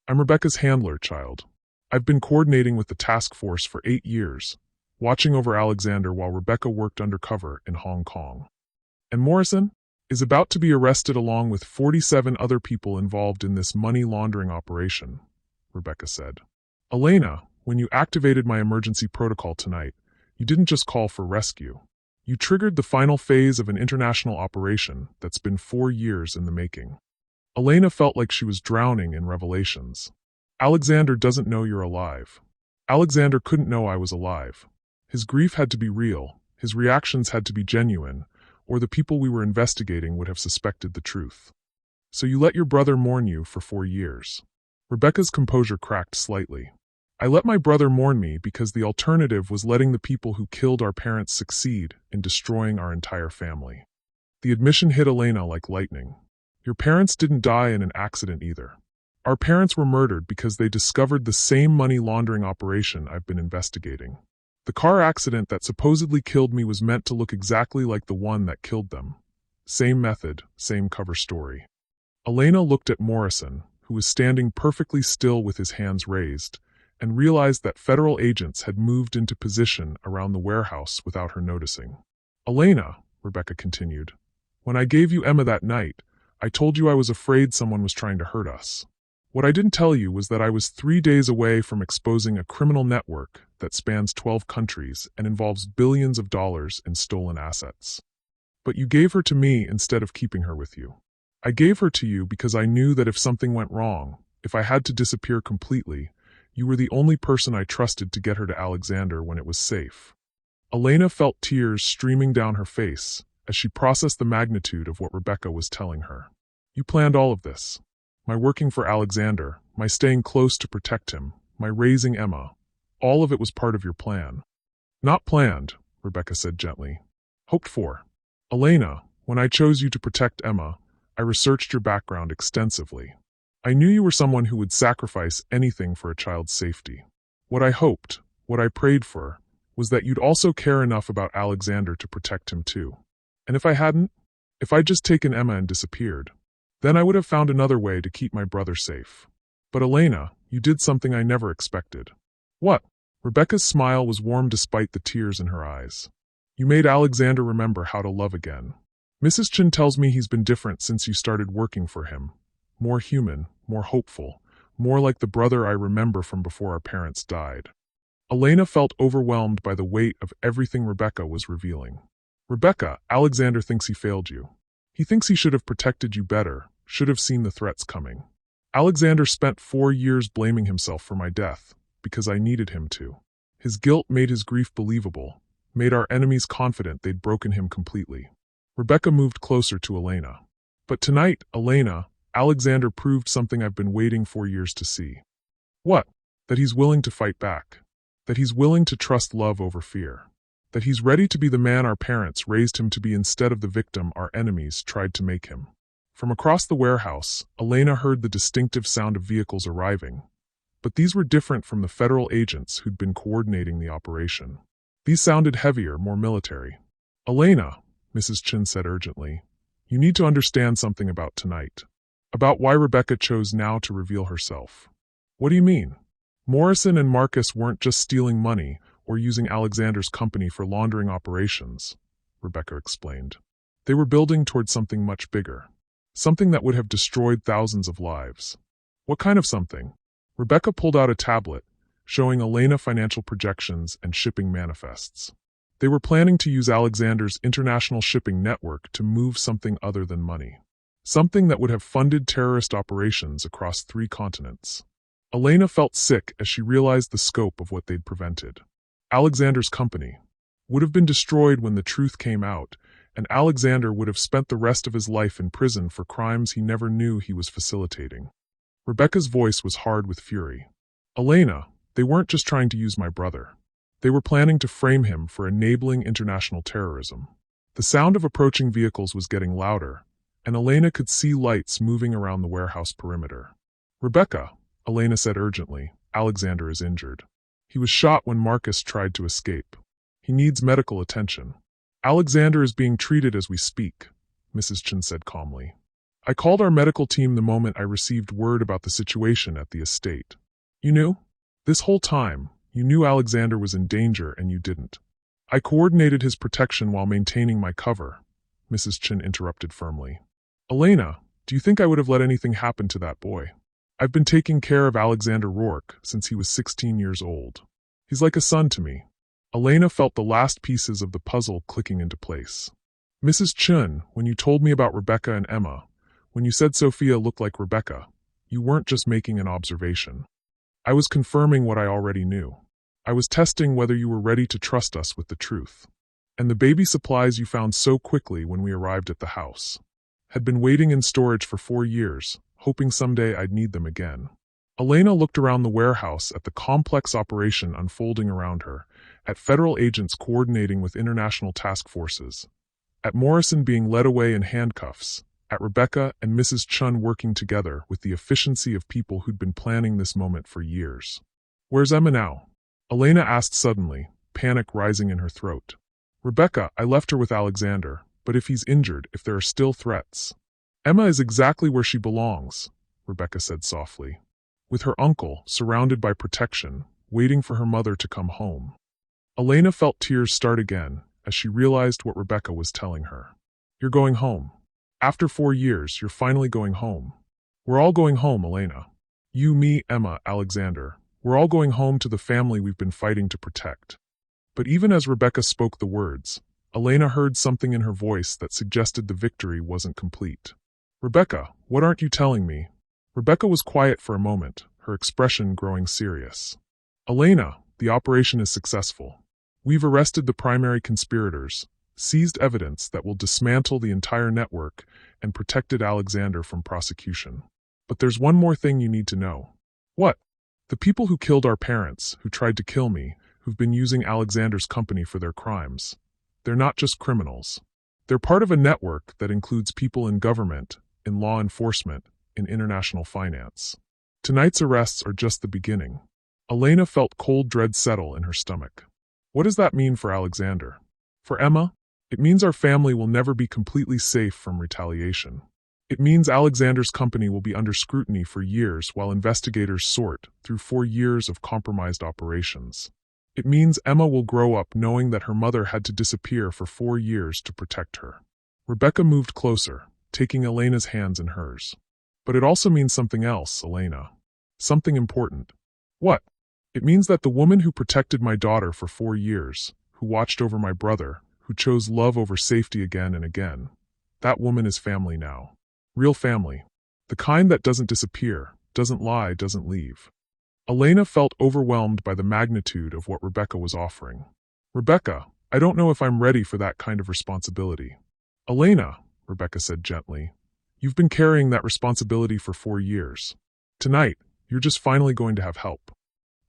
"I'm Rebecca's handler, child. I've been coordinating with the task force for 8 years, watching over Alexander while Rebecca worked undercover in Hong Kong. And Morrison is about to be arrested along with 47 other people involved in this money laundering operation," Rebecca said. "Elena, when you activated my emergency protocol tonight, you didn't just call for rescue. You triggered the final phase of an international operation that's been 4 years in the making." Elena felt like she was drowning in revelations. "Alexander doesn't know you're alive. Alexander couldn't know I was alive. His grief had to be real, his reactions had to be genuine, or the people we were investigating would have suspected the truth. So you let your brother mourn you for 4 years." Rebecca's composure cracked slightly. "I let my brother mourn me because the alternative was letting the people who killed our parents succeed in destroying our entire family." The admission hit Elena like lightning. "Your parents didn't die in an accident either. Our parents were murdered because they discovered the same money laundering operation I've been investigating. The car accident that supposedly killed me was meant to look exactly like the one that killed them. Same method, same cover story." Elena looked at Morrison, who was standing perfectly still with his hands raised, and realized that federal agents had moved into position around the warehouse without her noticing. "Elena," Rebecca continued, "when I gave you Emma that night, I told you I was afraid someone was trying to hurt us. What I didn't tell you was that I was 3 days away from exposing a criminal network that spans 12 countries and involves billions of dollars in stolen assets. But you gave her to me instead of keeping her with you. I gave her to you because I knew that if something went wrong, if I had to disappear completely, you were the only person I trusted to get her to Alexander when it was safe." Elena felt tears streaming down her face as she processed the magnitude of what Rebecca was telling her. "You planned all of this. My working for Alexander, my staying close to protect him, my raising Emma, all of it was part of your plan." "Not planned," Rebecca said gently. "Hoped for. Elena, when I chose you to protect Emma, I researched your background extensively. I knew you were someone who would sacrifice anything for a child's safety. What I hoped, what I prayed for, was that you'd also care enough about Alexander to protect him too. And if I hadn't, if I'd just taken Emma and disappeared, then I would have found another way to keep my brother safe. But Elena, you did something I never expected." "What?" Rebecca's smile was warm despite the tears in her eyes. "You made Alexander remember how to love again. Mrs. Chen tells me he's been different since you started working for him. More human, more hopeful, more like the brother I remember from before our parents died." Elena felt overwhelmed by the weight of everything Rebecca was revealing. "Rebecca, Alexander thinks he failed you. He thinks he should have protected you better, should have seen the threats coming. Alexander spent 4 years blaming himself for my death, because I needed him to. His guilt made his grief believable, made our enemies confident they'd broken him completely." Rebecca moved closer to Elena. "But tonight, Elena, Alexander proved something I've been waiting 4 years to see." "What?" "That he's willing to fight back. That he's willing to trust love over fear. That he's ready to be the man our parents raised him to be instead of the victim our enemies tried to make him." From across the warehouse, Elena heard the distinctive sound of vehicles arriving. But these were different from the federal agents who'd been coordinating the operation. These sounded heavier, more military. "Elena," Mrs. Chen said urgently, "you need to understand something about tonight. About why Rebecca chose now to reveal herself." "What do you mean?" "Morrison and Marcus weren't just stealing money or using Alexander's company for laundering operations," Rebecca explained. "They were building towards something much bigger. Something that would have destroyed thousands of lives." "What kind of something?" Rebecca pulled out a tablet, showing Elena financial projections and shipping manifests. They were planning to use Alexander's international shipping network to move something other than money. Something that would have funded terrorist operations across 3 continents. Elena felt sick as she realized the scope of what they'd prevented. Alexander's company would have been destroyed when the truth came out, and Alexander would have spent the rest of his life in prison for crimes he never knew he was facilitating. Rebecca's voice was hard with fury. "Elena, they weren't just trying to use my brother. They were planning to frame him for enabling international terrorism." The sound of approaching vehicles was getting louder, and Elena could see lights moving around the warehouse perimeter. "Rebecca," Elena said urgently, "Alexander is injured. He was shot when Marcus tried to escape. He needs medical attention. Alexander is being treated as we speak, Mrs. Chen said calmly. I called our medical team the moment I received word about the situation at the estate. You knew? This whole time, you knew Alexander was in danger and you didn't. I coordinated his protection while maintaining my cover, Mrs. Chen interrupted firmly. Elena, do you think I would have let anything happen to that boy? I've been taking care of Alexander Rourke since he was 16 years old. He's like a son to me. Elena felt the last pieces of the puzzle clicking into place. Mrs. Chen, when you told me about Rebecca and Emma, when you said Sophia looked like Rebecca, you weren't just making an observation. I was confirming what I already knew. I was testing whether you were ready to trust us with the truth. And the baby supplies you found so quickly when we arrived at the house had been waiting in storage for 4 years, hoping someday I'd need them again. Elena looked around the warehouse at the complex operation unfolding around her, at federal agents coordinating with international task forces, at Morrison being led away in handcuffs, at Rebecca and Mrs. Chun working together with the efficiency of people who'd been planning this moment for years. Where's Emma now? Elena asked suddenly, panic rising in her throat. Rebecca, I left her with Alexander, but if he's injured, if there are still threats. Emma is exactly where she belongs, Rebecca said softly. With her uncle, surrounded by protection, waiting for her mother to come home. Elena felt tears start again as she realized what Rebecca was telling her. You're going home. After 4 years, you're finally going home. We're all going home, Elena. You, me, Emma, Alexander. We're all going home to the family we've been fighting to protect. But even as Rebecca spoke the words, Elena heard something in her voice that suggested the victory wasn't complete. Rebecca, what aren't you telling me? Rebecca was quiet for a moment, her expression growing serious. Elena, the operation is successful. We've arrested the primary conspirators, seized evidence that will dismantle the entire network, and protected Alexander from prosecution. But there's one more thing you need to know. What? The people who killed our parents, who tried to kill me, who've been using Alexander's company for their crimes. They're not just criminals. They're part of a network that includes people in government, in law enforcement, in international finance. Tonight's arrests are just the beginning. Elena felt cold dread settle in her stomach. What does that mean for Alexander? For Emma? It means our family will never be completely safe from retaliation. It means Alexander's company will be under scrutiny for years while investigators sort through 4 years of compromised operations. It means Emma will grow up knowing that her mother had to disappear for 4 years to protect her. Rebecca moved closer, taking Elena's hands in hers. But it also means something else, Elena. Something important. What? It means that the woman who protected my daughter for 4 years, who watched over my brother, who chose love over safety again and again, that woman is family now. Real family. The kind that doesn't disappear, doesn't lie, doesn't leave. Elena felt overwhelmed by the magnitude of what Rebecca was offering. Rebecca, I don't know if I'm ready for that kind of responsibility. Elena, Rebecca said gently, you've been carrying that responsibility for 4 years. Tonight, you're just finally going to have help.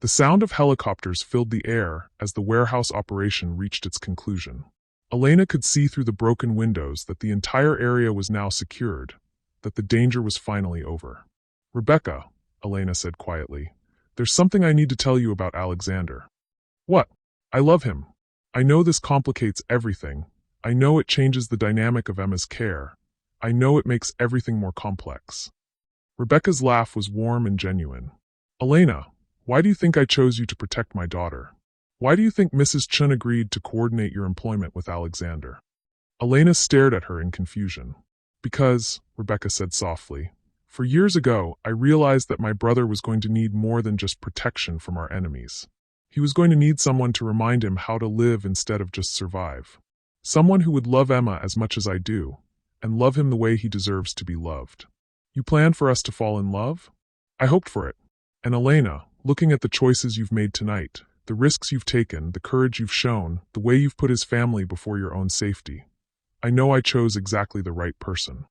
The sound of helicopters filled the air as the warehouse operation reached its conclusion. Elena could see through the broken windows that the entire area was now secured, that the danger was finally over. Rebecca, Elena said quietly, there's something I need to tell you about Alexander. What? I love him. I know this complicates everything. I know it changes the dynamic of Emma's care. I know it makes everything more complex. Rebecca's laugh was warm and genuine. Elena, why do you think I chose you to protect my daughter? Why do you think Mrs. Chun agreed to coordinate your employment with Alexander? Elena stared at her in confusion. Because, Rebecca said softly, for years ago, I realized that my brother was going to need more than just protection from our enemies. He was going to need someone to remind him how to live instead of just survive. Someone who would love Emma as much as I do, and love him the way he deserves to be loved. You planned for us to fall in love? I hoped for it. And Elena, looking at the choices you've made tonight, the risks you've taken, the courage you've shown, the way you've put his family before your own safety, I know I chose exactly the right person.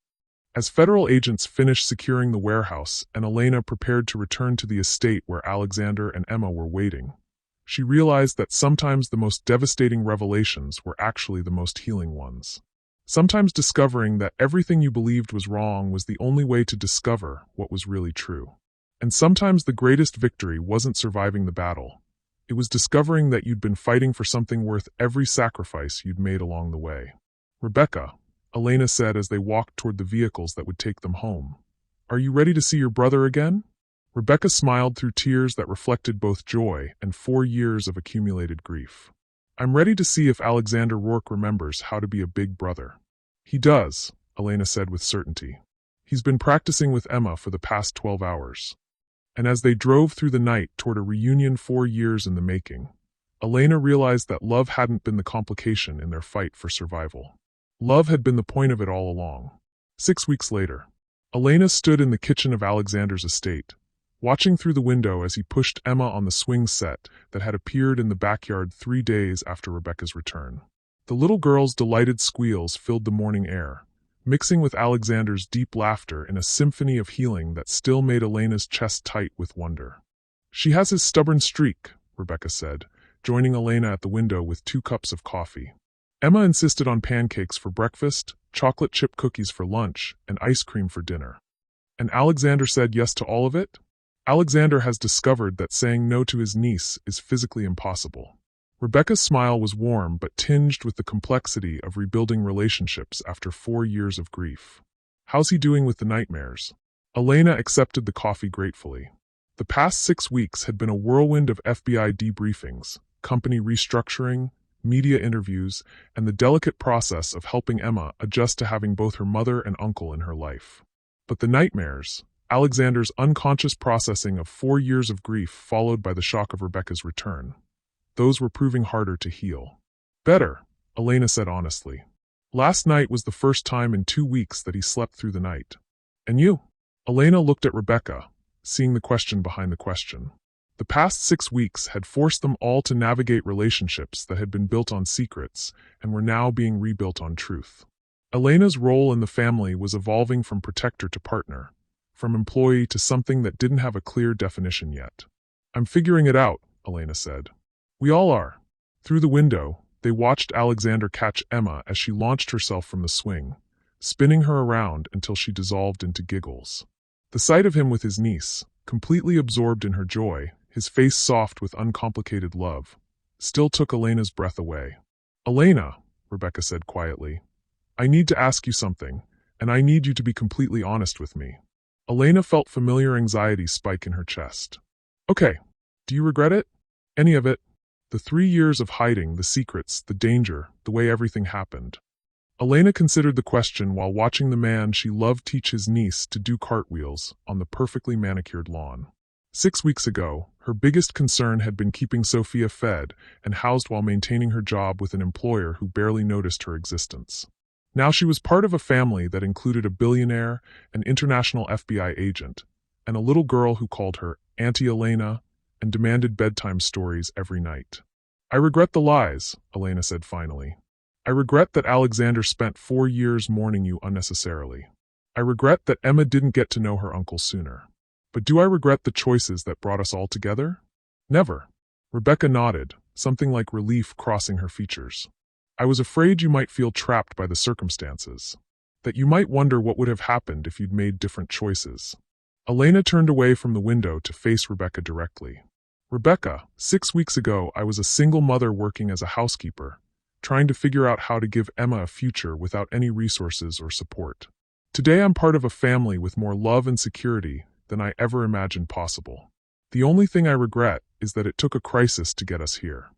As federal agents finished securing the warehouse and Elena prepared to return to the estate where Alexander and Emma were waiting, she realized that sometimes the most devastating revelations were actually the most healing ones. Sometimes discovering that everything you believed was wrong was the only way to discover what was really true. And sometimes the greatest victory wasn't surviving the battle. It was discovering that you'd been fighting for something worth every sacrifice you'd made along the way. Rebecca, Elena said as they walked toward the vehicles that would take them home. Are you ready to see your brother again? Rebecca smiled through tears that reflected both joy and 4 years of accumulated grief. I'm ready to see if Alexander Rourke remembers how to be a big brother. He does, Elena said with certainty. He's been practicing with Emma for the past 12 hours. And as they drove through the night toward a reunion 4 years in the making, Elena realized that love hadn't been the complication in their fight for survival. Love had been the point of it all along. 6 weeks later, Elena stood in the kitchen of Alexander's estate, watching through the window as he pushed Emma on the swing set that had appeared in the backyard 3 days after Rebecca's return. The little girl's delighted squeals filled the morning air, mixing with Alexander's deep laughter in a symphony of healing that still made Elena's chest tight with wonder. She has his stubborn streak, Rebecca said, joining Elena at the window with 2 cups of coffee. Emma insisted on pancakes for breakfast, chocolate chip cookies for lunch, and ice cream for dinner. And Alexander said yes to all of it? Alexander has discovered that saying no to his niece is physically impossible. Rebecca's smile was warm but tinged with the complexity of rebuilding relationships after 4 years of grief. How's he doing with the nightmares? Elena accepted the coffee gratefully. The past 6 weeks had been a whirlwind of FBI debriefings, company restructuring, media interviews, and the delicate process of helping Emma adjust to having both her mother and uncle in her life. But the nightmares, Alexander's unconscious processing of 4 years of grief followed by the shock of Rebecca's return, those were proving harder to heal. Better, Elena said honestly. Last night was the first time in 2 weeks that he slept through the night. And you? Elena looked at Rebecca, seeing the question behind the question. The past 6 weeks had forced them all to navigate relationships that had been built on secrets and were now being rebuilt on truth. Elena's role in the family was evolving from protector to partner, from employee to something that didn't have a clear definition yet. I'm figuring it out, Elena said. We all are. Through the window, they watched Alexander catch Emma as she launched herself from the swing, spinning her around until she dissolved into giggles. The sight of him with his niece, completely absorbed in her joy, his face soft with uncomplicated love, still took Elena's breath away. Elena, Rebecca said quietly, I need to ask you something, and I need you to be completely honest with me. Elena felt familiar anxiety spike in her chest. Okay, do you regret it? Any of it? The 3 years of hiding, the secrets, the danger, the way everything happened. Elena considered the question while watching the man she loved teach his niece to do cartwheels on the perfectly manicured lawn. 6 weeks ago, her biggest concern had been keeping Sophia fed and housed while maintaining her job with an employer who barely noticed her existence. Now she was part of a family that included a billionaire, an international FBI agent, and a little girl who called her Auntie Elena and demanded bedtime stories every night. I regret the lies, Elena said finally. I regret that Alexander spent 4 years mourning you unnecessarily. I regret that Emma didn't get to know her uncle sooner. But do I regret the choices that brought us all together? Never. Rebecca nodded, something like relief crossing her features. I was afraid you might feel trapped by the circumstances, that you might wonder what would have happened if you'd made different choices. Elena turned away from the window to face Rebecca directly. Rebecca, 6 weeks ago I was a single mother working as a housekeeper, trying to figure out how to give Emma a future without any resources or support. Today I'm part of a family with more love and security than I ever imagined possible. The only thing I regret is that it took a crisis to get us here.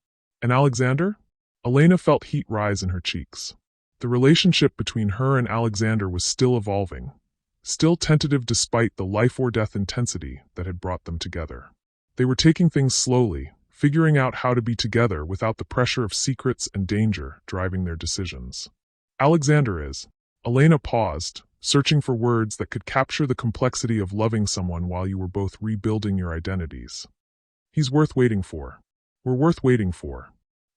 And Alexander? Elena felt heat rise in her cheeks. The relationship between her and Alexander was still evolving, still tentative despite the life-or-death intensity that had brought them together. They were taking things slowly, figuring out how to be together without the pressure of secrets and danger driving their decisions. Alexander is. Elena paused, searching for words that could capture the complexity of loving someone while you were both rebuilding your identities. He's worth waiting for. We're worth waiting for.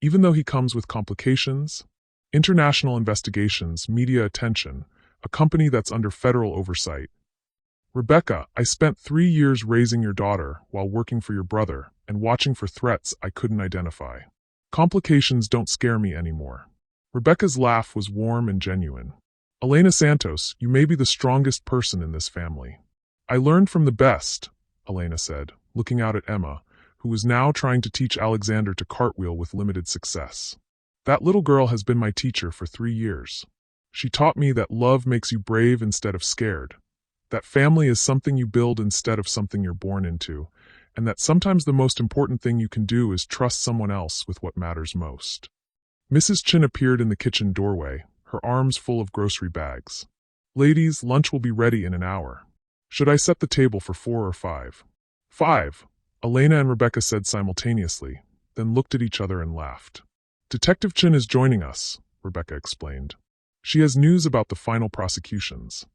Even though he comes with complications, international investigations, media attention, a company that's under federal oversight. Rebecca, I spent 3 years raising your daughter while working for your brother and watching for threats I couldn't identify. Complications don't scare me anymore. Rebecca's laugh was warm and genuine. Elena Santos, you may be the strongest person in this family. I learned from the best, Elena said, looking out at Emma, who was now trying to teach Alexander to cartwheel with limited success. That little girl has been my teacher for 3 years. She taught me that love makes you brave instead of scared, that family is something you build instead of something you're born into, and that sometimes the most important thing you can do is trust someone else with what matters most. Mrs. Chin appeared in the kitchen doorway, her arms full of grocery bags. Ladies, lunch will be ready in an hour. Should I set the table for 4 or 5? 5, Elena and Rebecca said simultaneously, then looked at each other and laughed. Detective Chin is joining us, Rebecca explained. She has news about the final prosecutions.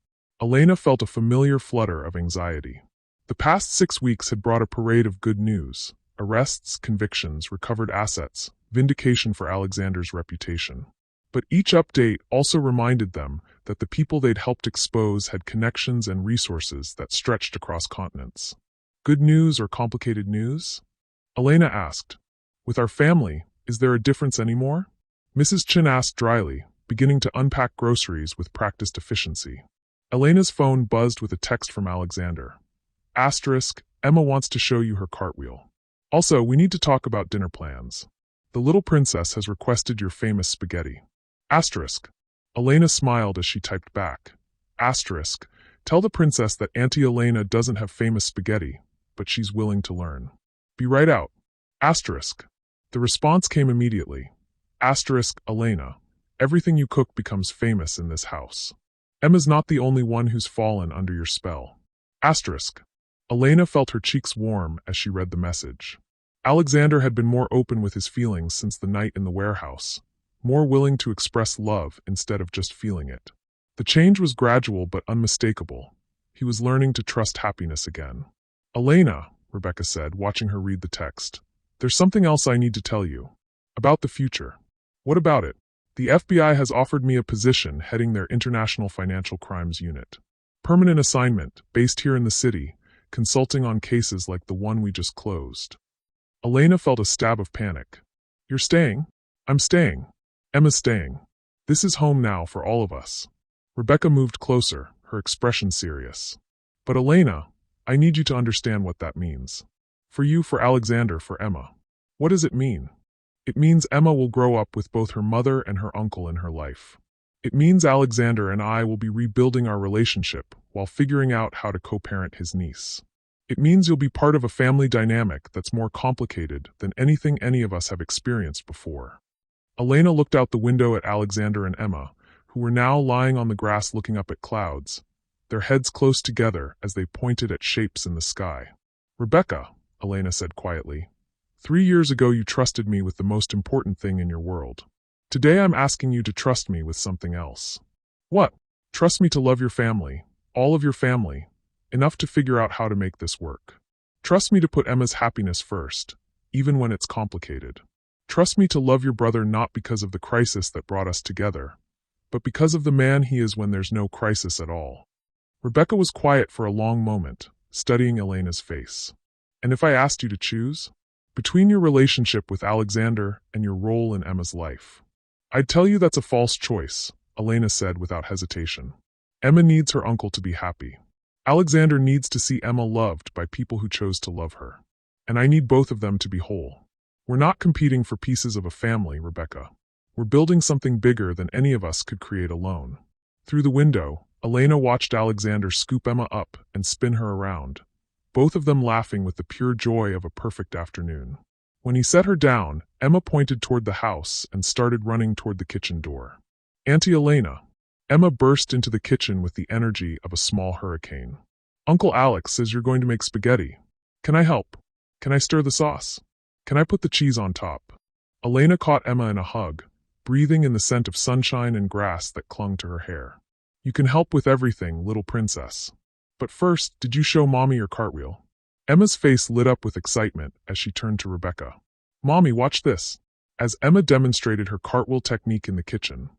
Elena felt a familiar flutter of anxiety. The past 6 weeks had brought a parade of good news: arrests, convictions, recovered assets, vindication for Alexander's reputation. But each update also reminded them that the people they'd helped expose had connections and resources that stretched across continents. Good news or complicated news? Elena asked. With our family, is there a difference anymore? Mrs. Chin asked dryly, beginning to unpack groceries with practiced efficiency. Elena's phone buzzed with a text from Alexander. Asterisk, Emma wants to show you her cartwheel. Also, we need to talk about dinner plans. The little princess has requested your famous spaghetti. Asterisk. Elena smiled as she typed back. Asterisk, tell the princess that Auntie Elena doesn't have famous spaghetti, but she's willing to learn. Be right out. Asterisk. The response came immediately. Asterisk, Elena, everything you cook becomes famous in this house. Emma's not the only one who's fallen under your spell. Asterisk. Elena felt her cheeks warm as she read the message. Alexander had been more open with his feelings since the night in the warehouse, more willing to express love instead of just feeling it. The change was gradual but unmistakable. He was learning to trust happiness again. Elena, Rebecca said, watching her read the text. There's something else I need to tell you. About the future. What about it? The FBI has offered me a position heading their International Financial Crimes Unit. Permanent assignment, based here in the city, consulting on cases like the one we just closed. Elena felt a stab of panic. You're staying? I'm staying. Emma's staying. This is home now for all of us. Rebecca moved closer, her expression serious. But Elena, I need you to understand what that means. For you, for Alexander, for Emma. What does it mean? It means Emma will grow up with both her mother and her uncle in her life. It means Alexander and I will be rebuilding our relationship while figuring out how to co-parent his niece. It means you'll be part of a family dynamic that's more complicated than anything any of us have experienced before. Elena looked out the window at Alexander and Emma, who were now lying on the grass looking up at clouds, their heads close together as they pointed at shapes in the sky. Rebecca, Elena said quietly, 3 years ago you trusted me with the most important thing in your world. Today I'm asking you to trust me with something else. What? Trust me to love your family, all of your family, enough to figure out how to make this work. Trust me to put Emma's happiness first, even when it's complicated. Trust me to love your brother not because of the crisis that brought us together, but because of the man he is when there's no crisis at all. Rebecca was quiet for a long moment, studying Elena's face. And if I asked you to choose? Between your relationship with Alexander and your role in Emma's life. I'd tell you that's a false choice, Elena said without hesitation. Emma needs her uncle to be happy. Alexander needs to see Emma loved by people who chose to love her. And I need both of them to be whole. We're not competing for pieces of a family, Rebecca. We're building something bigger than any of us could create alone. Through the window, Elena watched Alexander scoop Emma up and spin her around, both of them laughing with the pure joy of a perfect afternoon. When he set her down, Emma pointed toward the house and started running toward the kitchen door. Auntie Elena. Emma burst into the kitchen with the energy of a small hurricane. Uncle Alex says you're going to make spaghetti. Can I help? Can I stir the sauce? Can I put the cheese on top? Elena caught Emma in a hug, breathing in the scent of sunshine and grass that clung to her hair. You can help with everything, little princess. But first, did you show Mommy your cartwheel? Emma's face lit up with excitement as she turned to Rebecca. Mommy, watch this. As Emma demonstrated her cartwheel technique in the kitchen,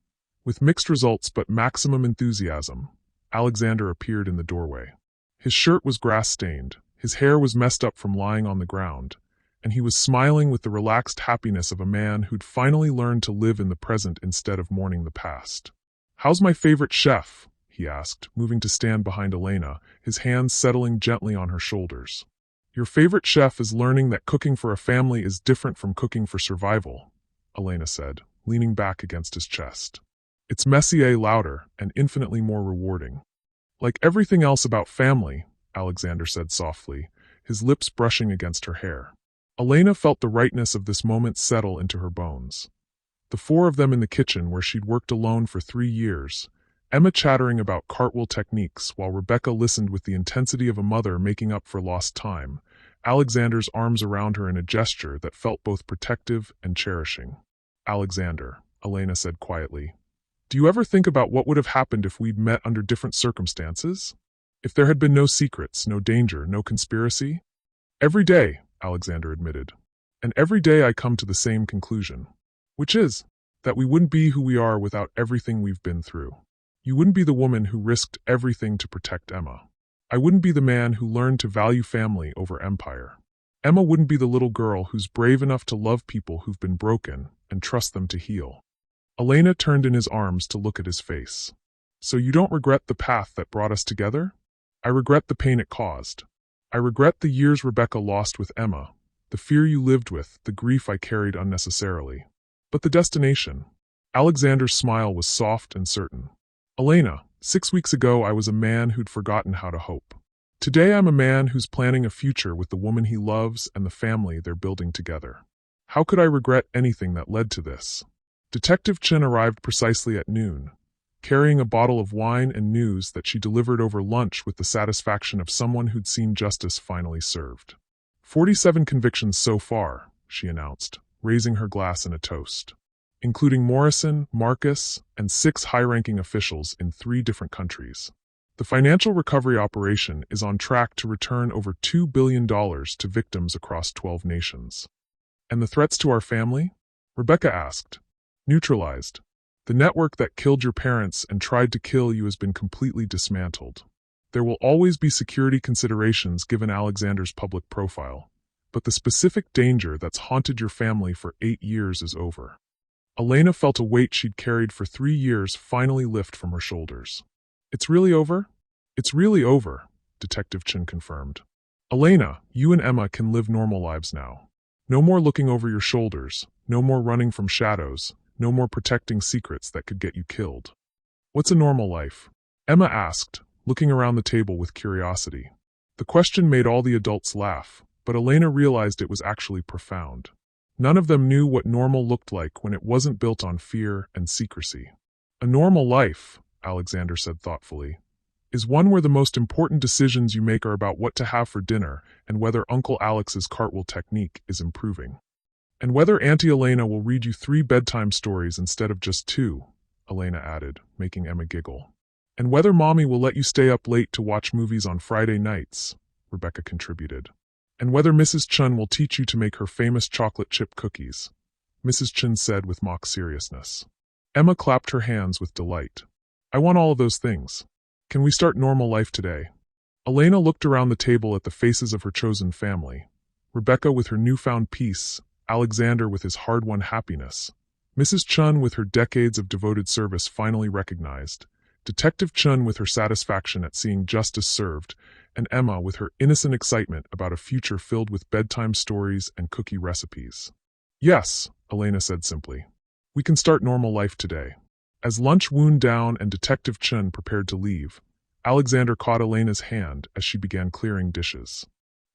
with mixed results but maximum enthusiasm, Alexander appeared in the doorway. His shirt was grass-stained, his hair was messed up from lying on the ground, and he was smiling with the relaxed happiness of a man who'd finally learned to live in the present instead of mourning the past. How's my favorite chef? He asked, moving to stand behind Elena, his hands settling gently on her shoulders. Your favorite chef is learning that cooking for a family is different from cooking for survival, Elena said, leaning back against his chest. It's messier louder and infinitely more rewarding. Like everything else about family, Alexander said softly, his lips brushing against her hair. Elena felt the rightness of this moment settle into her bones. The four of them in the kitchen where she'd worked alone for 3 years, Emma chattering about cartwheel techniques while Rebecca listened with the intensity of a mother making up for lost time, Alexander's arms around her in a gesture that felt both protective and cherishing. Alexander, Elena said quietly, do you ever think about what would have happened if we'd met under different circumstances? If there had been no secrets, no danger, no conspiracy? Every day, Alexander admitted. And every day I come to the same conclusion. Which is, that we wouldn't be who we are without everything we've been through. You wouldn't be the woman who risked everything to protect Emma. I wouldn't be the man who learned to value family over empire. Emma wouldn't be the little girl who's brave enough to love people who've been broken and trust them to heal. Elena turned in his arms to look at his face. So you don't regret the path that brought us together? I regret the pain it caused. I regret the years Rebecca lost with Emma, the fear you lived with, the grief I carried unnecessarily. But the destination. Alexander's smile was soft and certain. Elena, 6 weeks ago I was a man who'd forgotten how to hope. Today I'm a man who's planning a future with the woman he loves and the family they're building together. How could I regret anything that led to this? Detective Chin arrived precisely at noon, carrying a bottle of wine and news that she delivered over lunch with the satisfaction of someone who'd seen justice finally served. 47 convictions so far, she announced, raising her glass in a toast, including Morrison, Marcus, and 6 high-ranking officials in 3 different countries. The financial recovery operation is on track to return over $2 billion to victims across 12 nations. And the threats to our family? Rebecca asked. Neutralized. The network that killed your parents and tried to kill you has been completely dismantled. There will always be security considerations given Alexander's public profile, but the specific danger that's haunted your family for 8 years is over. Elena felt a weight she'd carried for 3 years finally lift from her shoulders. It's really over? It's really over, Detective Chin confirmed. Elena, you and Emma can live normal lives now. No more looking over your shoulders, no more running from shadows, no more protecting secrets that could get you killed. What's a normal life? Emma asked, looking around the table with curiosity. The question made all the adults laugh, but Elena realized it was actually profound. None of them knew what normal looked like when it wasn't built on fear and secrecy. A normal life, Alexander said thoughtfully, is one where the most important decisions you make are about what to have for dinner and whether Uncle Alex's cartwheel technique is improving. And whether Auntie Elena will read you 3 bedtime stories instead of just 2, Elena added, making Emma giggle. And whether Mommy will let you stay up late to watch movies on Friday nights, Rebecca contributed. And whether Mrs. Chun will teach you to make her famous chocolate chip cookies, Mrs. Chun said with mock seriousness. Emma clapped her hands with delight. I want all of those things. Can we start normal life today? Elena looked around the table at the faces of her chosen family. Rebecca with her newfound peace, Alexander with his hard-won happiness, Mrs. Chun with her decades of devoted service finally recognized, Detective Chun with her satisfaction at seeing justice served, and Emma with her innocent excitement about a future filled with bedtime stories and cookie recipes. Yes, Elena said simply. We can start normal life today. As lunch wound down and Detective Chun prepared to leave, Alexander caught Elena's hand as she began clearing dishes.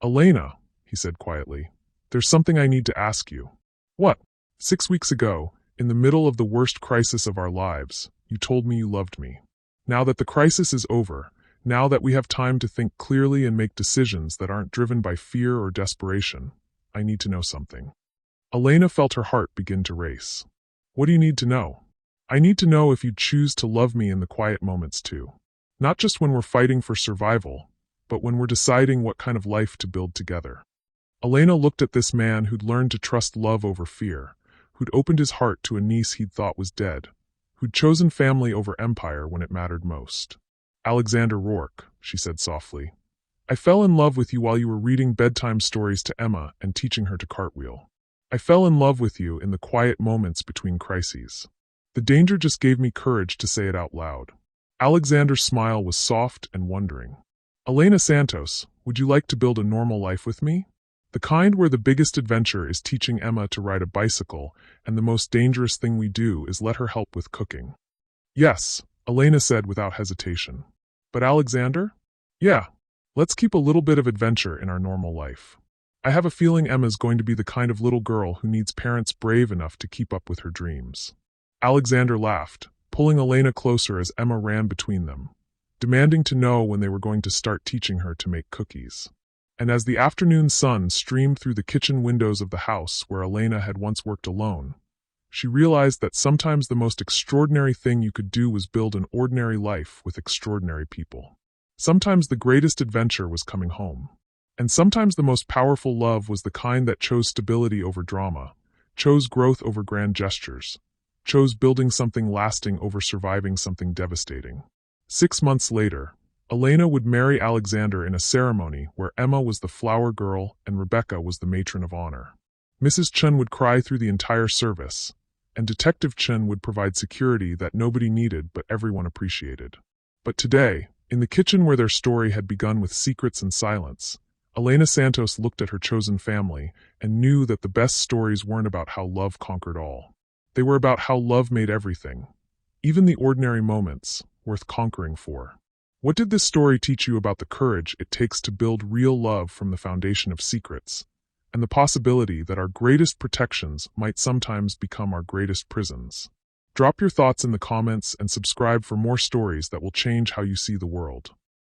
Elena, he said quietly, there's something I need to ask you. What? 6 weeks ago, in the middle of the worst crisis of our lives, you told me you loved me. Now that the crisis is over, now that we have time to think clearly and make decisions that aren't driven by fear or desperation, I need to know something. Elena felt her heart begin to race. What do you need to know? I need to know if you choose to love me in the quiet moments too. Not just when we're fighting for survival, but when we're deciding what kind of life to build together. Elena looked at this man who'd learned to trust love over fear, who'd opened his heart to a niece he'd thought was dead, who'd chosen family over empire when it mattered most. Alexander Rourke, she said softly. I fell in love with you while you were reading bedtime stories to Emma and teaching her to cartwheel. I fell in love with you in the quiet moments between crises. The danger just gave me courage to say it out loud. Alexander's smile was soft and wondering. Elena Santos, would you like to build a normal life with me? The kind where the biggest adventure is teaching Emma to ride a bicycle, and the most dangerous thing we do is let her help with cooking. Yes, Elena said without hesitation. But Alexander? Yeah, let's keep a little bit of adventure in our normal life. I have a feeling Emma's going to be the kind of little girl who needs parents brave enough to keep up with her dreams. Alexander laughed, pulling Elena closer as Emma ran between them, demanding to know when they were going to start teaching her to make cookies. And as the afternoon sun streamed through the kitchen windows of the house where Elena had once worked alone, she realized that sometimes the most extraordinary thing you could do was build an ordinary life with extraordinary people. Sometimes the greatest adventure was coming home. And sometimes the most powerful love was the kind that chose stability over drama, chose growth over grand gestures, chose building something lasting over surviving something devastating. 6 months later, Elena would marry Alexander in a ceremony where Emma was the flower girl and Rebecca was the matron of honor. Mrs. Chen would cry through the entire service, and Detective Chen would provide security that nobody needed but everyone appreciated. But today, in the kitchen where their story had begun with secrets and silence, Elena Santos looked at her chosen family and knew that the best stories weren't about how love conquered all. They were about how love made everything, even the ordinary moments, worth conquering for. What did this story teach you about the courage it takes to build real love from the foundation of secrets, and the possibility that our greatest protections might sometimes become our greatest prisons? Drop your thoughts in the comments and subscribe for more stories that will change how you see the world.